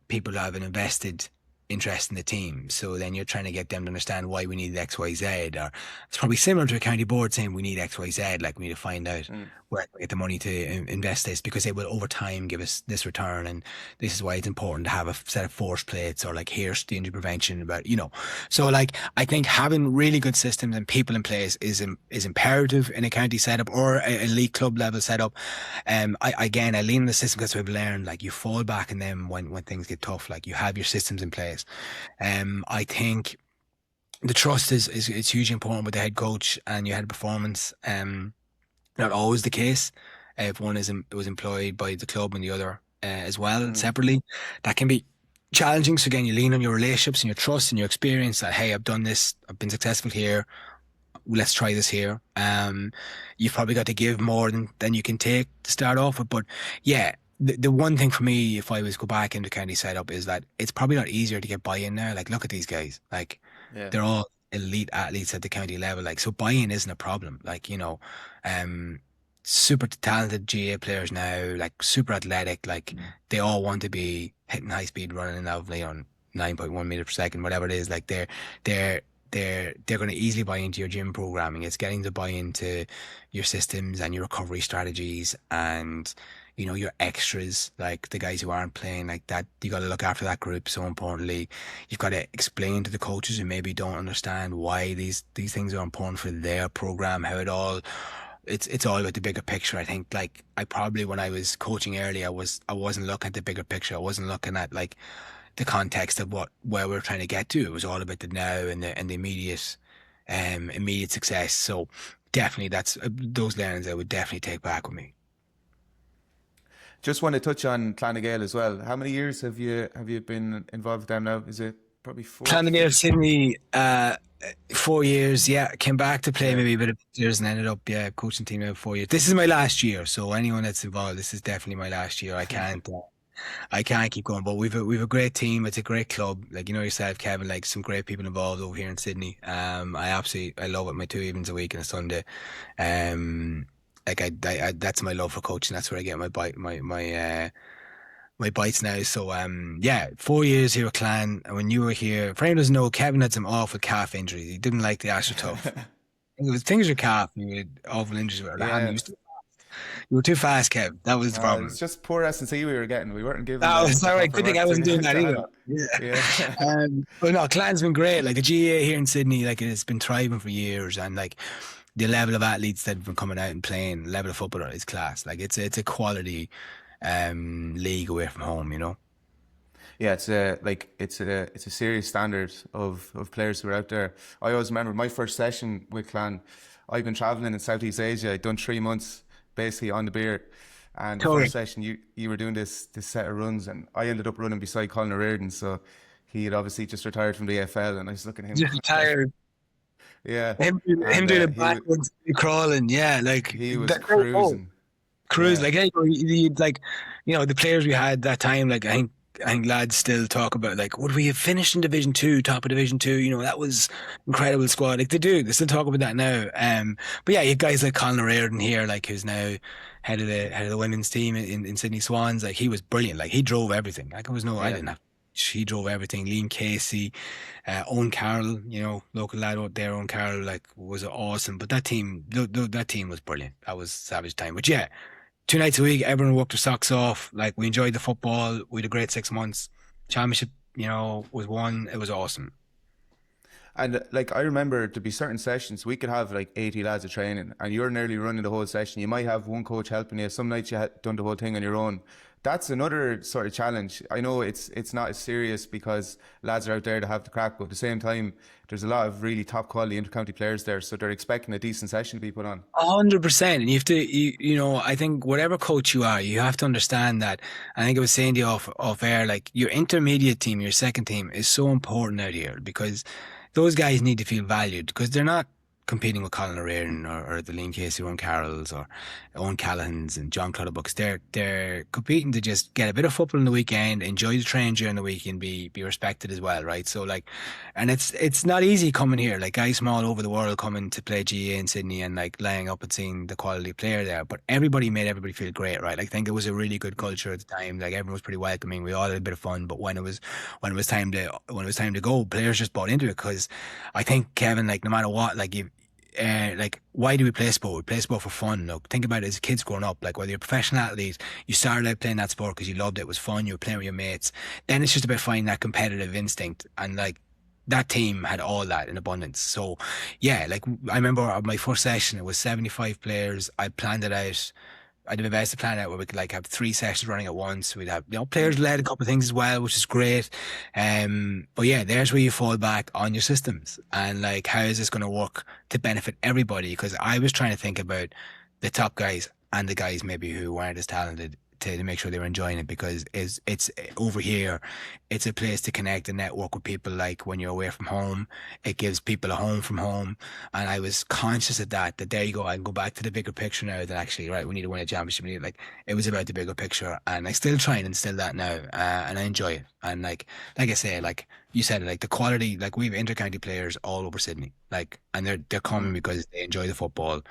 people who have an invested interest in the team. So then you're trying to get them to understand why we need X, Y, Z. Or it's probably similar to a county board saying we need X, Y, Z. Like we need to find out Mm. where to get the money to invest this because they will over time give us this return. And this is why it's important to have a set of force plates or like here's the injury prevention about, So like I think having really good systems and people in place is imperative in a county setup or a elite club level setup. I lean on the system because we've learned like you fall back in them when things get tough. Like you have your systems in place. I think the trust is hugely important with the head coach and your head performance. Not always the case. If one was employed by the club and the other as well Mm. separately, that can be challenging. So again, you lean on your relationships and your trust and your experience. That hey, I've done this. I've been successful here. Let's try this here. You've probably got to give more than you can take to start off with. But yeah, the one thing for me, if I was go back into county setup, is that it's probably not easier to get buy-in now. Like, look at these guys. Like, Yeah. they're all elite athletes at the county level. Like, so buy-in isn't a problem. Like, super talented GA players now, like super athletic. Like, they all want to be hitting high speed running and lovely on 9.1 meters per second, whatever it is. Like, they're they're going to easily buy into your gym programming. It's getting to buy into your systems and your recovery strategies and your extras, like the guys who aren't playing like that. You got to look after that group. So importantly, you've got to explain to the coaches who maybe don't understand why these things are important for their program, how it all. It's all about the bigger picture. I think like I probably when I was coaching early, I wasn't looking at the bigger picture. I wasn't looking at like the context of where we're trying to get to. It was all about the now and the immediate success. So definitely that's those learnings I would definitely take back with me. Just want to touch on Clan Gael as well. How many years have you been involved with them now? Is it probably four? Planning Gael Sydney, 4 years. Yeah, came back to play Yeah. maybe a bit of years and ended up coaching team now 4 years. This is my last year, so anyone that's involved, this is definitely my last year. I can't keep going, but we've a great team. It's a great club. Like yourself, Kevin. Like some great people involved over here in Sydney. I love it. My 2 evenings a week and a Sunday. Like that's my love for coaching. That's where I get my bite, my bites now. So yeah, 4 years here at Clan. And when you were here, for anyone who doesn't know, Kevin had some awful calf injuries. He didn't like the AstroTurf. It was things your calf. You had awful injuries with your hand. Yeah. You were too fast, Kev. That was the problem. It's just poor S&C we were getting. We weren't given Oh, the sorry. proper Good thing I work wasn't doing that to either. handle. Yeah. Yeah. But no, Clan's been great. Like the GAA here in Sydney, like it's been thriving for years, and like the level of athletes that have been coming out and playing, level of football is class. Like it's a quality league away from home. Yeah, it's a serious standard of players who are out there. I always remember my first session with Clan. I've been traveling in Southeast Asia. I'd done 3 months basically on the beer. And the Totally. first session you were doing this set of runs and I ended up running beside Colin O'Riordan. So he had obviously just retired from the AFL and I was looking at him Just going like, tired. yeah. Him And doing it backwards, crawling. Yeah, like he was that great goal. cruising. Cruise, Yeah. like hey, like the players we had that time, like I think lads still talk about like would we have finished in Division Two, top of Division Two? That was incredible squad. Like they still talk about that now. But yeah, you have guys like Colin O'Riordan here, like who's now head of the women's team in Sydney Swans. Like he was brilliant. Like he drove everything. Like I Yeah. didn't have. He drove everything. Liam Casey, Owen Carroll, local lad out there, Owen Carroll, like was awesome. But that team, that team was brilliant. That was savage time. But yeah, 2 nights a week, everyone worked their socks off. Like we enjoyed the football. We had a great 6 months. Championship was one. It was awesome. And like I remember to be certain sessions, we could have like 80 lads of training, and you're nearly running the whole session. You might have one coach helping you. Some nights you had done the whole thing on your own. That's another sort of challenge. I know it's not as serious because lads are out there to have the crack, but at the same time, there's a lot of really top quality intercounty players there, so they're expecting a decent session to be put on. 100%. And you have to, I think whatever coach you are, you have to understand that. I think I was saying to you off air, like your intermediate team, your second team is so important out here because those guys need to feel valued because they're not competing with Colin O'Riordan or the Liam Casey, Owen Carrolls or Owen Callaghan's and John Clutterbucks. They're competing to just get a bit of football on the weekend, enjoy the train during the week, and be respected as well, right? So like, and it's not easy coming here, like guys from all over the world coming to play GAA in Sydney and like laying up and seeing the quality player there. But everybody made everybody feel great, right? Like, I think it was a really good culture at the time. Like everyone was pretty welcoming. We all had a bit of fun. But when it was time to go, players just bought into it because I think Kevin, like no matter what, like you like why do we play sport? We play sport for fun. Look, think about it as kids growing up. Like whether you're a professional athlete, you started out playing that sport because you loved it. It was fun. You were playing with your mates. Then it's just about finding that competitive instinct. And like that team had all that in abundance. So yeah, like I remember my first session, it was 75 players. I planned it out. I did my best to plan out where we could like have three sessions running at once. We'd have, players led a couple of things as well, which is great. But yeah, there's where you fall back on your systems and like, how is this going to work to benefit everybody? Because I was trying to think about the top guys and the guys maybe who weren't as talented to make sure they were enjoying it because it's over here. It's a place to connect and network with people. Like when you're away from home, it gives people a home from home. And I was conscious of that there you go. I can go back to the bigger picture now that actually, right, we need to win a championship. Like it was about the bigger picture and I still try and instill that now. And I enjoy it. And like I say, like you said, like the quality, like we have intercounty players all over Sydney, like, and they're coming because they enjoy the football.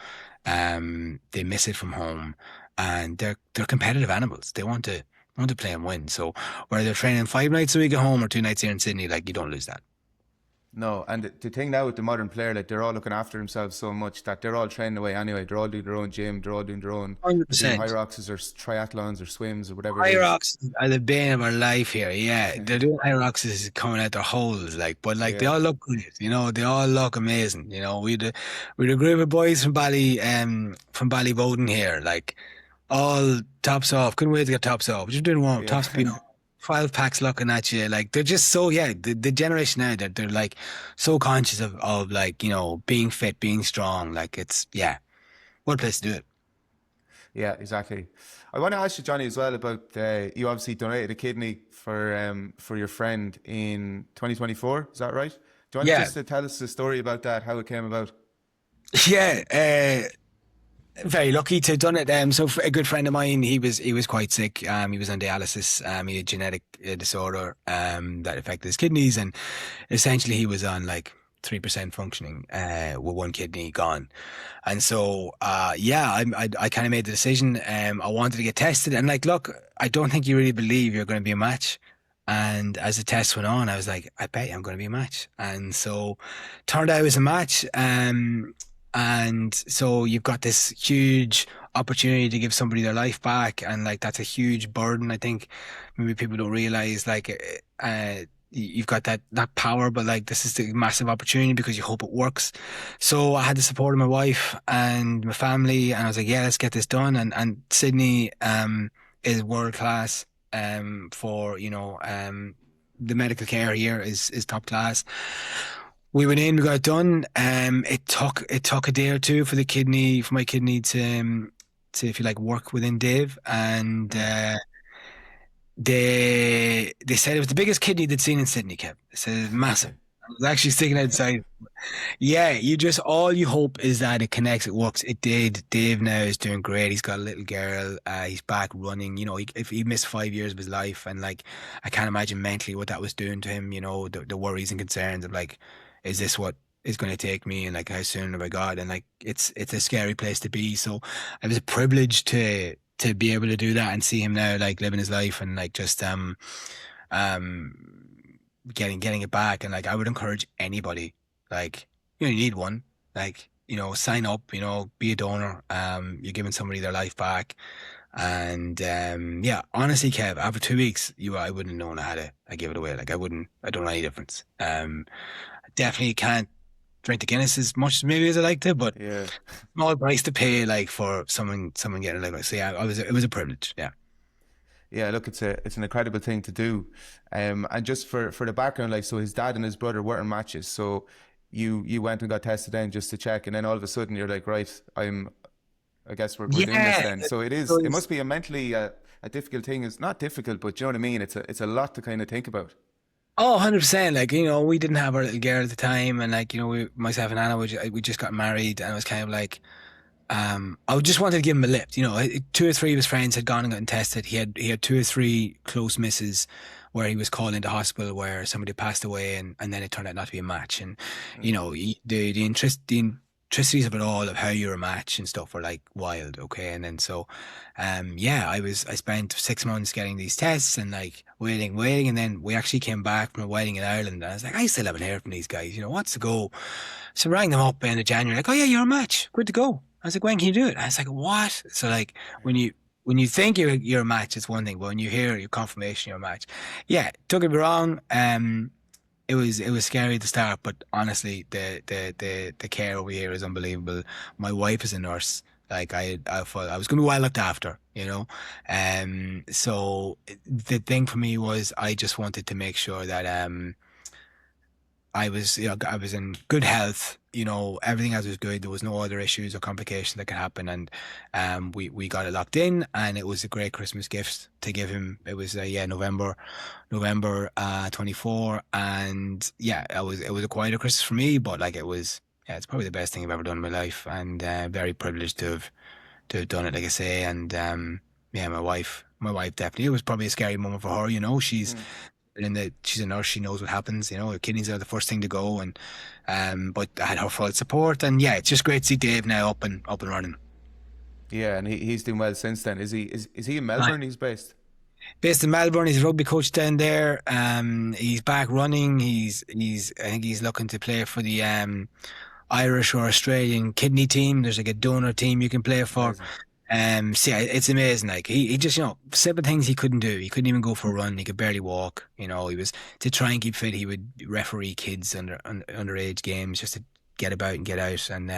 They miss it from home and they're competitive animals. They want to play and win. So whether they're training 5 nights a week at home or 2 nights here in Sydney, like you don't lose that. No, and the thing now with the modern player, like they're all looking after themselves so much that they're all training away anyway. They're all doing their own gym. They're all doing their own. They're doing 100%. hyroxes or triathlons or swims or whatever it High is. rocks are the bane of our life here. Yeah, they're doing high rocks is coming out their holes, like, but like they Yeah, all look great. They all look amazing. We had a group of boys from Ballyboden here, like all tops off. Couldn't wait to get tops off. Just doing warm yeah. tops, 12 packs looking at you. Like they're just so yeah. The generation now, they're like so conscious of like being fit, being strong. Like it's yeah, what a place to do it. Yeah, exactly. I want to ask you, Johnny, as well about you obviously donated a kidney for your friend in 2024. Is that right? Do you want Yeah, just to tell us the story about that, how it came about? yeah. Very lucky to have done it. So a good friend of mine, he was quite sick. He was on dialysis. He had genetic disorder that affected his kidneys, and essentially he was on like 3% functioning with one kidney gone. And so yeah, I kind of made the decision. I wanted to get tested, and like, look, I don't think you really believe you're going to be a match. And as the test went on, I was like, I bet you I'm going to be a match. And so turned out it was a match. And so you've got this huge opportunity to give somebody their life back, and like that's a huge burden. I think maybe people don't realize like you've got that power, but like this is the massive opportunity because you hope it works. So I had the support of my wife and my family, and I was like, yeah, let's get this done. And Sydney is world class for the medical care here is top class. We went in, we got it done. It took a day or two for my kidney to if you like work within Dave, and Mm. they said it was the biggest kidney they'd seen in Sydney. Kev, they said it was massive. It was actually sticking outside. Yeah, all you hope is that it connects, it works. It did. Dave now is doing great. He's got a little girl. He's back running. If he missed 5 years of his life, and like I can't imagine mentally what that was doing to him. The worries and concerns of like, is this what is going to take me, and like how soon have I got? And like it's a scary place to be. So it was a privilege to be able to do that and see him now like living his life and like just um getting it back. And like I would encourage anybody, like you need one, like sign up, be a donor. You're giving somebody their life back. And yeah, honestly, Kev, after 2 weeks, I wouldn't have known I give it away. Like I don't know any difference. I definitely can't drink the Guinness as much as maybe as I like to, but Yeah. small price to pay like for someone getting like. So yeah, it was a privilege. Yeah. Yeah, look, it's an incredible thing to do, and just for the background, like, so his dad and his brother weren't matches, so you went and got tested then just to check, and then all of a sudden you're like, right, I guess we're doing this Yeah. then. So So it must be a mentally a difficult thing. It's not difficult, but you know what I mean. It's a lot to kind of think about. Oh, 100%. Like, we didn't have our little girl at the time. And like, myself and Anna, we just got married and it was kind of like, I just wanted to give him a lift. Two or three of his friends had gone and gotten tested. He had two or three close misses where he was called into hospital where somebody passed away and then it turned out not to be a match. And, Mm. the intricacies of it all, of how you're a match and stuff, were like wild. Okay. And then so, yeah, I spent 6 months getting these tests and like waiting. And then we actually came back from a wedding in Ireland. And I was like, I still haven't heard from these guys. What's the go? So I rang them up in January, like, oh yeah, you're a match. Good to go. I was like, when can you do it? I was like, what? So like when you think you're a match, it's one thing, but when you hear your confirmation you're a match, yeah, don't get me wrong. It was scary at the start, but honestly, the care over here is unbelievable. My wife is a nurse. Like I felt I was going to be well looked after, so the thing for me was I just wanted to make sure that I was in good health. Everything else was good. There was no other issues or complications that could happen, and we got it locked in, and it was a great Christmas gift to give him. It was November 24, and yeah, it was a quieter Christmas for me, but like it's probably the best thing I've ever done in my life, and very privileged to have done it, like I say, and yeah, my wife definitely. It was probably a scary moment for her. Mm. She's a nurse. She knows what happens. Her kidneys are the first thing to go, and but I had her full support, and yeah, it's just great to see Dave now up and running. Yeah, and he's doing well since then. Is he in Right. Melbourne? He's based. Based in Melbourne, he's a rugby coach down there. He's back running. I think he's looking to play for the Irish or Australian kidney team. There's like a donor team you can play for. Amazing. Yeah, it's amazing. Like he just, simple things he couldn't do. He couldn't even go for a run. He could barely walk. He was to try and keep fit. He would referee kids underage games just to get about and get out. And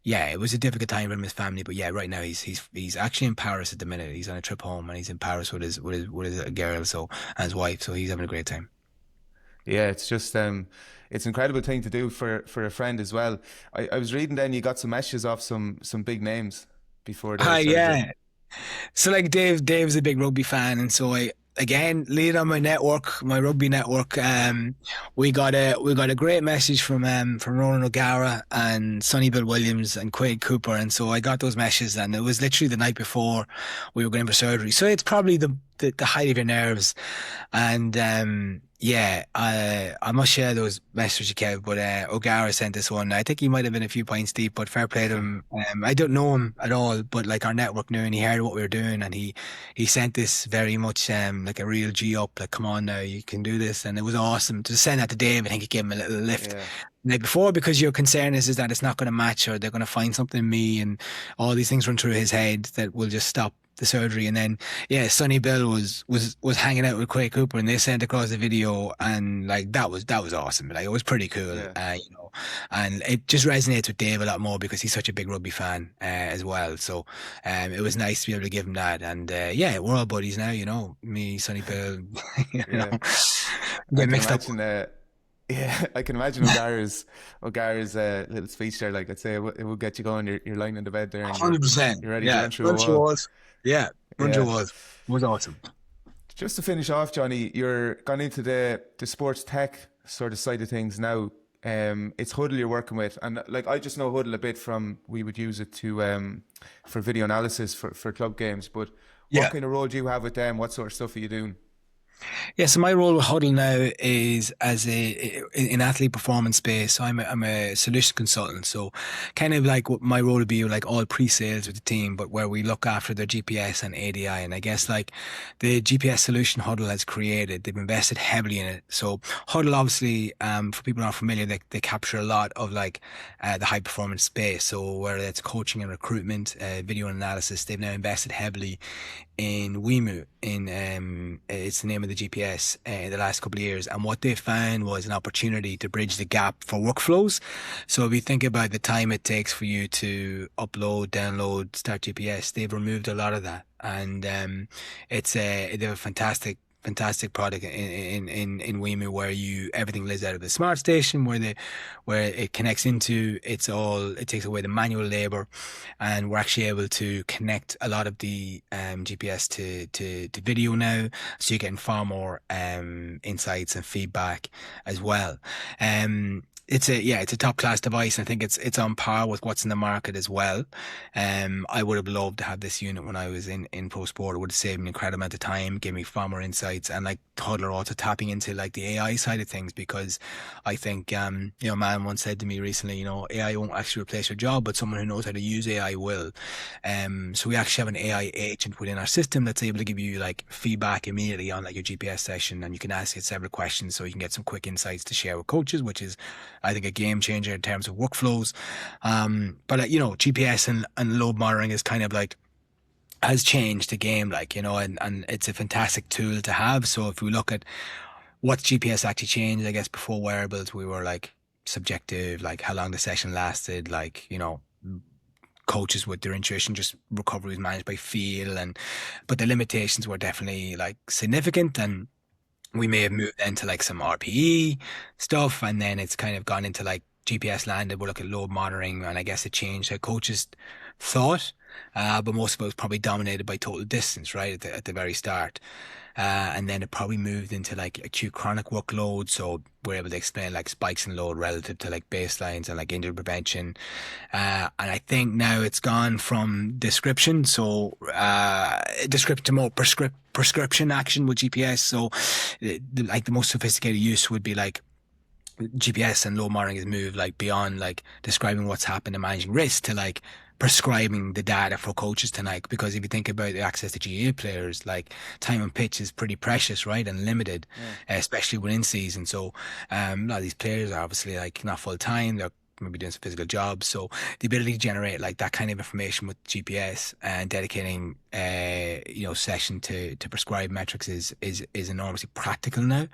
yeah, it was a difficult time for him and his family. But yeah, right now he's actually in Paris at the minute. He's on a trip home and he's in Paris with his girl, and his wife. So he's having a great time. Yeah, it's just it's an incredible thing to do for a friend as well. I was reading then you got some meshes off some big names before the Hi, surgery. yeah. So like Dave's a big rugby fan, and so I again lead on my rugby network. We got a great message from Ronan O'Gara and Sonny Bill Williams and Quade Cooper, and so I got those messages, and it was literally the night before we were going for surgery. So it's probably the height of your nerves, and yeah, I must share those messages, Kev. But O'Gara sent this one. I think he might have been a few pints deep, but fair play to him. I don't know him at all, but like our network knew, and he heard what we were doing, and he sent this very much like a real G up, like come on now, you can do this, and it was awesome to send that to Dave. I think it gave him a little lift. Yeah, Like before, because your concern is that it's not going to match, or they're going to find something in me, and all these things run through his head that will just stop the surgery. And then yeah, Sonny Bill was hanging out with Quay Cooper, and they sent across the video, and like that was awesome. Like it was pretty cool, yeah. and it just resonates with Dave a lot more because he's such a big rugby fan as well. So it was nice to be able to give him that, and yeah, we're all buddies now. Me, Sonny Bill, you Yeah. know, I get can mixed up. imagine yeah, I can imagine O'Gara's little speech there. Like I'd say it will get you going. You're lying in the bed there and 100%. you're ready to Yeah, run through a Buncher wall. was. Yeah, Buncher Yeah. was awesome. Just to finish off, Johnny, you're gone into the sports tech sort of side of things now. It's Huddle you're working with, and like I just know Huddle a bit from we would use it to for video analysis for club games. But what Yeah. kind of role do you have with them? What sort of stuff are you doing? Yeah, so my role with Huddle now is as a in athlete performance space. So I'm a solution consultant. So kind of like what my role would be like all pre-sales with the team, but where we look after their GPS and ADI. And I guess like the GPS solution Huddle has created, they've invested heavily in it. So Huddle obviously, for people who aren't familiar, they capture a lot of like the high performance space. So whether it's coaching and recruitment, video analysis, they've now invested heavily in Wemu, in it's the name of the GPS, in the last couple of years. And what they found was an opportunity to bridge the gap for workflows. So if you think about the time it takes for you to upload, download, start GPS, they've removed a lot of that. And they have a fantastic product in Wemu, where everything lives out of the smart station, where it connects into. It takes away the manual labor, and we're actually able to connect a lot of the GPS to video now, so you're getting far more insights and feedback as well. It's a top class device. I think it's on par with what's in the market as well. I would have loved to have this unit when I was in pro sport. It would have saved me an incredible amount of time, gave me far more insights, and like Toddler also tapping into like the AI side of things, because I think a man once said to me recently, AI won't actually replace your job, but someone who knows how to use AI will. So we actually have an AI agent within our system that's able to give you like feedback immediately on like your GPS session, and you can ask it several questions so you can get some quick insights to share with coaches, which is, I think, a game changer in terms of workflows. But GPS and load monitoring is kind of like has changed the game, and it's a fantastic tool to have. So if we look at what GPS actually changed, I guess before wearables, we were like subjective, like how long the session lasted, coaches with their intuition, just recovery was managed by feel, but the limitations were definitely like significant, and we may have moved into like some RPE stuff, and then it's kind of gone into like GPS landed. We'll look at load monitoring, and I guess it changed how coaches thought. But most of it was probably dominated by total distance, right, at the very start. And then it probably moved into like acute chronic workload. So we're able to explain like spikes in load relative to like baselines and like injury prevention. And I think now it's gone from description, description to more prescription action with GPS. So like the most sophisticated use would be like GPS and load monitoring has moved like beyond like describing what's happened and managing risk to like prescribing the data for coaches tonight. Because if you think about the access to GAA players, like time on pitch is pretty precious, right, and limited, especially within season. So a lot of these players are obviously like not full time, they're maybe doing some physical jobs. So the ability to generate like that kind of information with GPS and dedicating session to prescribe metrics is enormously practical now.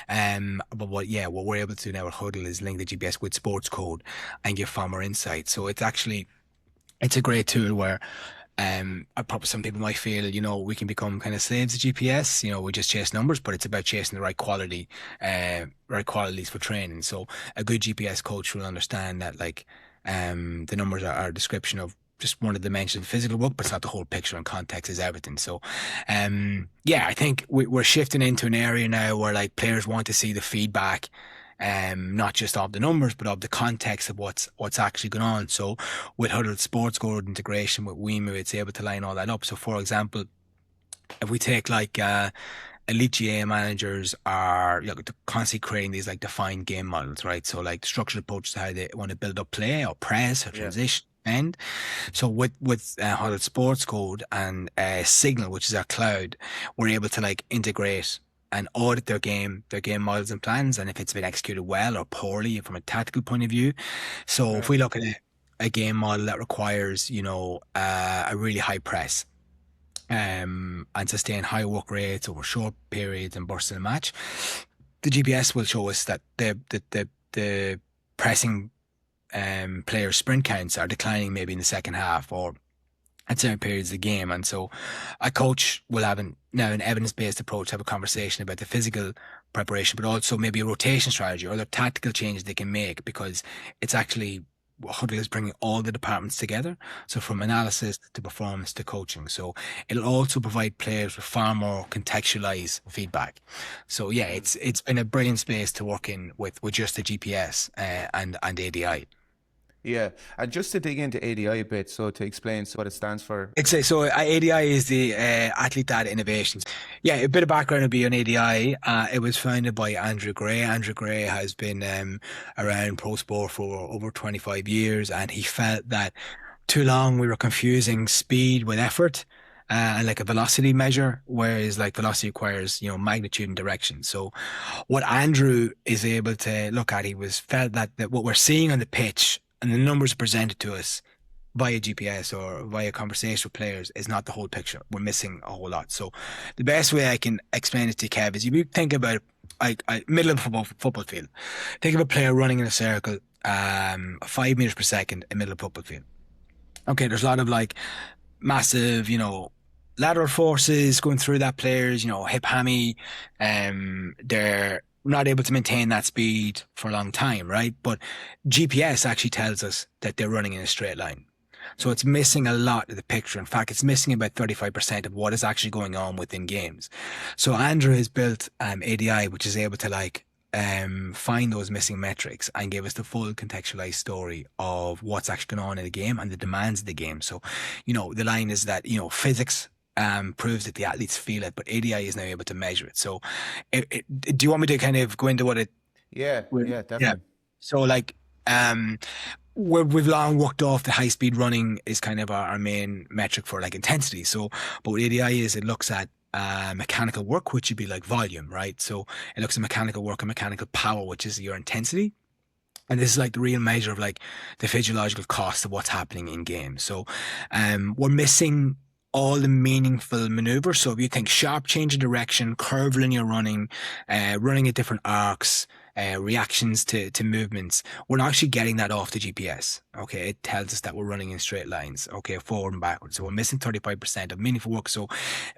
But what we're able to do now at Huddle is link the GPS with sports code and give far more insight. So it's a great tool where probably some people might feel, we can become kind of slaves of GPS. We just chase numbers, but it's about chasing the right qualities for training. So a good GPS coach will understand that like the numbers are a description of just one of the dimensions of physical work, but it's not the whole picture, and context is everything. So I think we're shifting into an area now where like players want to see the feedback, not just of the numbers, but of the context of what's actually going on. So with Huddle Sports Code integration with Wemu, it's able to line all that up. So for example, if we take like elite GAA managers are constantly creating these like defined game models, right? So like structured approaches to how they want to build up play or press or transition. And so with Huddle Sports Code and Signal, which is our cloud, we're able to like integrate and audit their game models and plans, and if it's been executed well or poorly from a tactical point of view. So if we look at a game model that requires, a really high press, and sustain high work rates over short periods and bursts in a match, the GPS will show us that the pressing player sprint counts are declining maybe in the second half or at certain periods of the game. And so a coach will have an evidence-based approach, have a conversation about the physical preparation, but also maybe a rotation strategy or other tactical changes they can make, because it's actually Huddle is bringing all the departments together. So from analysis to performance to coaching. So it'll also provide players with far more contextualized feedback. So it's been a brilliant space to work in with just the GPS and ADI. Yeah, and just to dig into ADI a bit, so to explain what it stands for. ADI is the Athlete Data Innovations. Yeah, a bit of background would be on ADI. It was founded by Andrew Gray. Andrew Gray has been around pro sport for over 25 years, and he felt that too long we were confusing speed with effort. And like a velocity measure, whereas like velocity requires, magnitude and direction. So what Andrew is able to look at, he was felt that what we're seeing on the pitch and the numbers presented to us via GPS or via conversation with players is not the whole picture. We're missing a whole lot. So the best way I can explain it to Kev is if you think about middle of a football field. Think of a player running in a circle, 5 meters per second in the middle of a football field. Okay, there's a lot of like massive, lateral forces going through that player's, hip hammy. They're not able to maintain that speed for a long time, right? But GPS actually tells us that they're running in a straight line. So it's missing a lot of the picture. In fact, it's missing about 35% of what is actually going on within games. So Andrew has built ADI, which is able to find those missing metrics and give us the full contextualized story of what's actually going on in the game and the demands of the game. So, the line is that, physics proves that the athletes feel it, but ADI is now able to measure it. So do you want me to kind of go into what it... Yeah, definitely. Yeah. So we've long worked off the high speed running is kind of our main metric for like intensity. So, but what ADI is, it looks at mechanical work, which would be like volume, right? So it looks at mechanical work and mechanical power, which is your intensity. And this is like the real measure of like the physiological cost of what's happening in games. So we're missing all the meaningful maneuvers. So if you think sharp change of direction, curved linear running, running at different arcs, reactions to movements, we're not actually getting that off the GPS. Okay, it tells us that we're running in straight lines, okay, forward and backwards. So we're missing 35% of meaningful work. So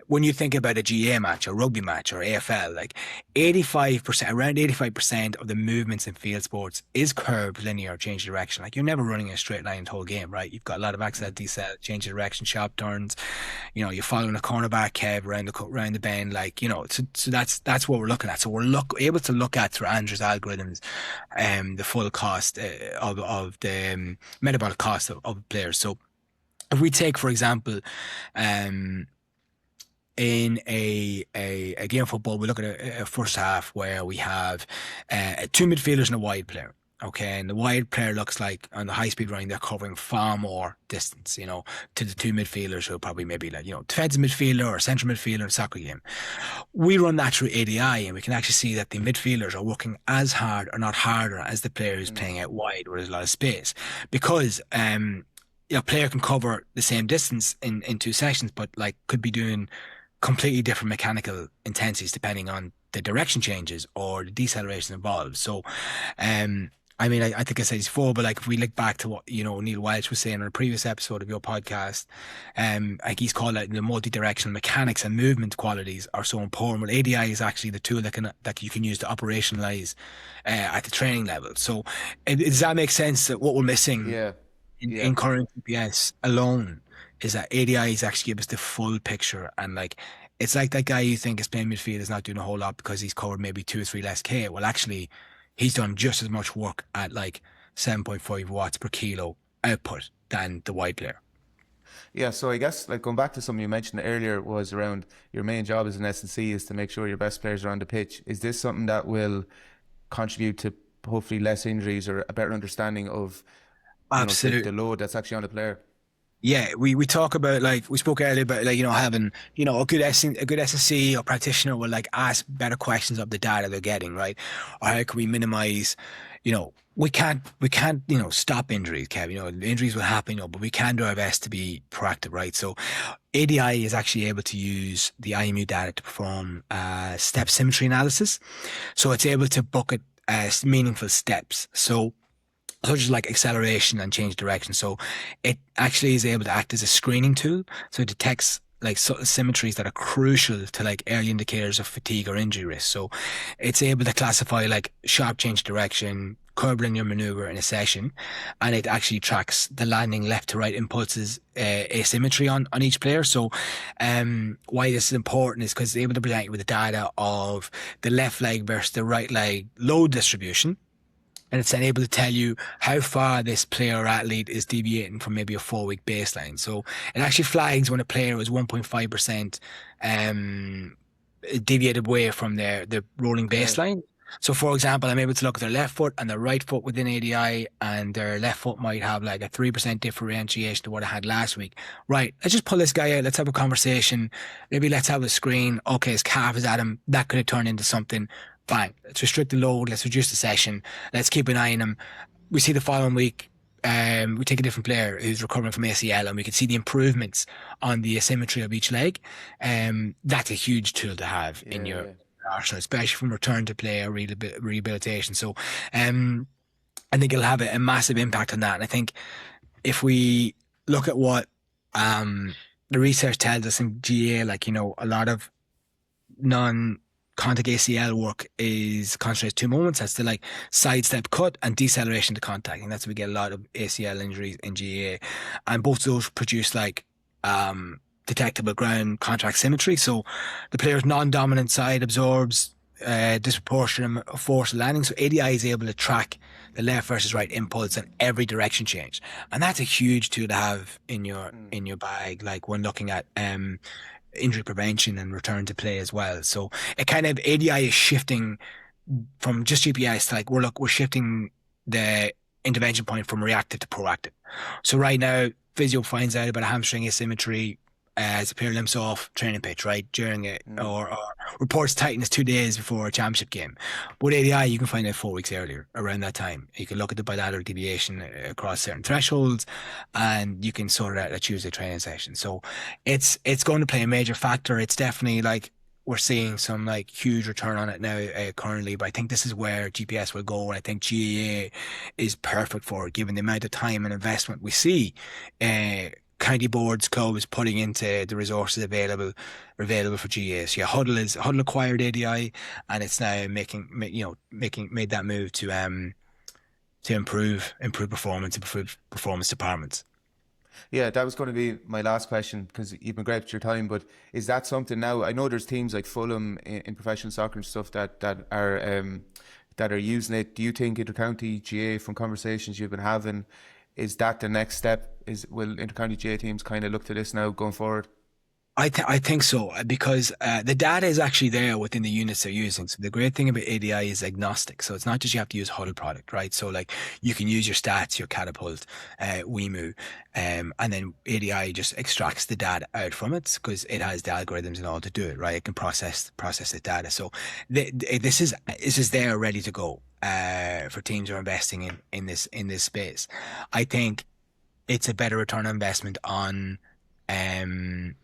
when you think about a GAA match, a rugby match, or AFL, like 85%, around 85% of the movements in field sports is curved, linear, change of direction. Like you're never running in a straight line the whole game, right? You've got a lot of accel, decel, change of direction, sharp turns. You're following a cornerback, Kev, around the bend, so that's what we're looking at. So we're able to look at through Andrew's algorithms, the full cost of the metabolic cost of players. So if we take, for example, in a game of football, we look at a first half where we have two midfielders and a wide player. Okay, and the wide player looks like on the high speed running, they're covering far more distance, to the two midfielders who are probably maybe defensive midfielder or central midfielder in a soccer game. We run that through ADI and we can actually see that the midfielders are working as hard or not harder as the player who's playing out wide where there's a lot of space, because a player can cover the same distance in 2 sessions, but could be doing completely different mechanical intensities depending on the direction changes or the deceleration involved. So I think I said this before, but if we look back to what Neil Welch was saying on a previous episode of your podcast, he's called it the multi-directional mechanics and movement qualities are so important. Well, ADI is actually the tool that you can use to operationalize at the training level. So does that make sense? That what we're missing in current GPS alone is that ADI is actually give us the full picture, and it's like that guy you think is playing midfield is not doing a whole lot because he's covered maybe 2 or 3 less K. Well, actually, he's done just as much work at 7.5 watts per kilo output than the wide player. Yeah, so I guess going back to something you mentioned earlier was around your main job as an S&C is to make sure your best players are on the pitch. Is this something that will contribute to hopefully less injuries or a better understanding of the load that's actually on the player? Yeah, we talk about we spoke earlier about having a good S&C or practitioner will ask better questions of the data they're getting, right? Or how can we minimize? We can't stop injuries, Kev. Injuries will happen, but we can do our best to be proactive, right? So ADI is actually able to use the IMU data to perform step symmetry analysis. So it's able to bucket meaningful steps. So such as acceleration and change direction. So it actually is able to act as a screening tool. So it detects subtle symmetries that are crucial to early indicators of fatigue or injury risk. So it's able to classify sharp change direction, curved linear maneuver in a session, and it actually tracks the landing left to right impulses, asymmetry on each player. So why this is important is because it's able to present you with the data of the left leg versus the right leg load distribution. and it's then able to tell you how far this player or athlete is deviating from maybe a 4-week baseline. So it actually flags when a player is 1.5% deviated away from the rolling Okay. baseline. So, for example, I'm able to look at their left foot and their right foot within ADI, and their left foot might have like a 3% differentiation to what I had last week. Right, let's just pull this guy out. Let's have a conversation. Maybe let's have a screen. Okay, his calf is at him. That could have turned into something. Fine, let's restrict the load. Let's reduce the session. Let's keep an eye on him. We see the following week, we take a different player who's recovering from ACL, and we can see the improvements on the asymmetry of each leg. That's a huge tool to have in your arsenal, especially from return to play or rehabilitation. So I think it'll have a massive impact on that. And I think if we look at what the research tells us in GAA, like, you know, a lot of non-contact ACL work is concentrated 2 moments. That's the like sidestep cut and deceleration to contact. And that's where we get a lot of ACL injuries in GAA. And both of those produce like detectable ground contact symmetry. So the player's non-dominant side absorbs disproportionate force of landing. So ADI is able to track the left versus right impulse and every direction change. And that's a huge tool to have in your bag, like when looking at injury prevention and return to play as well. So it kind of, ADI is shifting from just GPS to like, we're shifting the intervention point from reactive to proactive. So right now, physio finds out about a hamstring asymmetry as a player limps off training pitch, right, during it, or reports tightness 2 days before a championship game. With ADI, you can find out 4 weeks earlier, around that time. You can look at the bilateral deviation across certain thresholds, and you can sort it out at a Tuesday training session. So it's going to play a major factor. It's definitely like, we're seeing some like huge return on it now currently, but I think this is where GPS will go, and I think GAA is perfect for it, given the amount of time and investment we see county boards, clubs putting into the resources available for GAA. So yeah, Huddle acquired ADI, and it's now made that move to improve performance departments. Yeah, that was going to be my last question, because you've been great with your time. But is that something now? I know there's teams like Fulham in professional soccer and stuff that are using it. Do you think intercounty GAA, from conversations you've been having, is that the next step? Will intercounty GAA teams kind of look to this now going forward? I think so, because the data is actually there within the units they're using. So the great thing about ADI is agnostic. So it's not just you have to use Huddle product, right? So like you can use your stats, your Catapult, WeMove, and then ADI just extracts the data out from it, because it has the algorithms and all to do it, right? It can process the data. So this is there ready to go for teams who are investing in this space. I think it's a better return on investment on the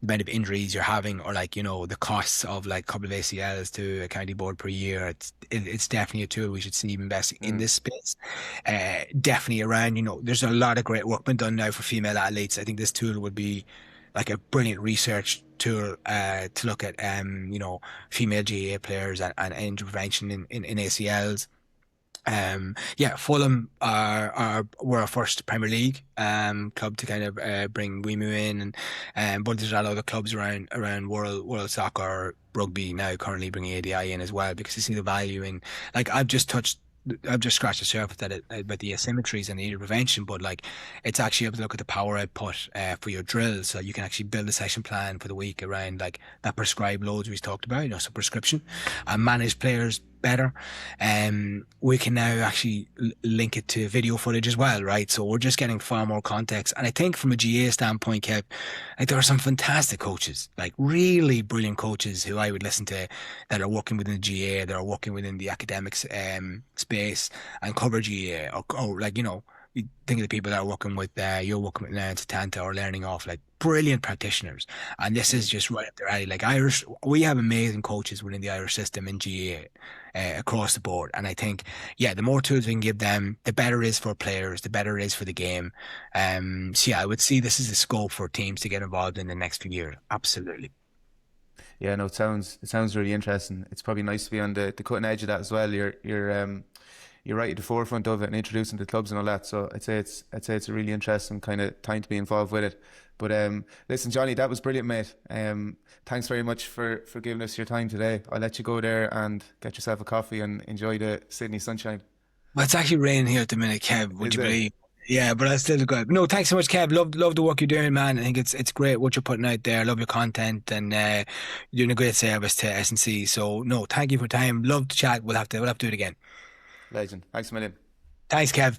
amount of injuries you're having, or like, you know, the costs of like a couple of ACLs to a county board per year. It's definitely a tool we should see investing in this space. Definitely around, you know, there's a lot of great work been done now for female athletes. I think this tool would be like a brilliant research tool to look at you know, female GAA players and injury prevention in ACLs. Fulham were our first Premier League club to kind of bring WeMove in, and but there's a lot of other clubs around world soccer, rugby now currently bringing ADI in as well, because they see the value in, like, I've just scratched the surface about the asymmetries and the injury prevention, but like it's actually able to look at the power output for your drills, so you can actually build a session plan for the week around like that prescribed loads we talked about, you know, so prescription, and manage players better. We can now actually link it to video footage as well, right? So we're just getting far more context. And I think from a GA standpoint, Kev, like there are some fantastic coaches, like really brilliant coaches who I would listen to, that are working within the GA, that are working within the academics space and cover GA, or like, you know, you think of the people that are working with you're working with now in Satanta or learning off, like brilliant practitioners, and this is just right up their alley. Like Irish, we have amazing coaches within the Irish system in GAA across the board, and I think the more tools we can give them, the better it is for players, the better it is for the game. So yeah, I would see this as a scope for teams to get involved in the next few years. Absolutely. Yeah, no, it sounds really interesting. It's probably nice to be on the cutting edge of that as well. You're right at the forefront of it and introducing the clubs and all that. So I'd say it's a really interesting kind of time to be involved with it. But listen, Jonny, that was brilliant, mate. Thanks very much for giving us your time today. I'll let you go there and get yourself a coffee and enjoy the Sydney sunshine. Well, it's actually raining here at the minute, Kev. Would Is you it? believe? Yeah, but I still good. No, thanks so much, Kev. Love the work you're doing, man. I think it's great what you're putting out there. Love your content, and you're doing a great service to S&C. So no, thank you for your time. Love to chat. We'll have to do it again. Legend. Thanks a million. Thanks, Kev.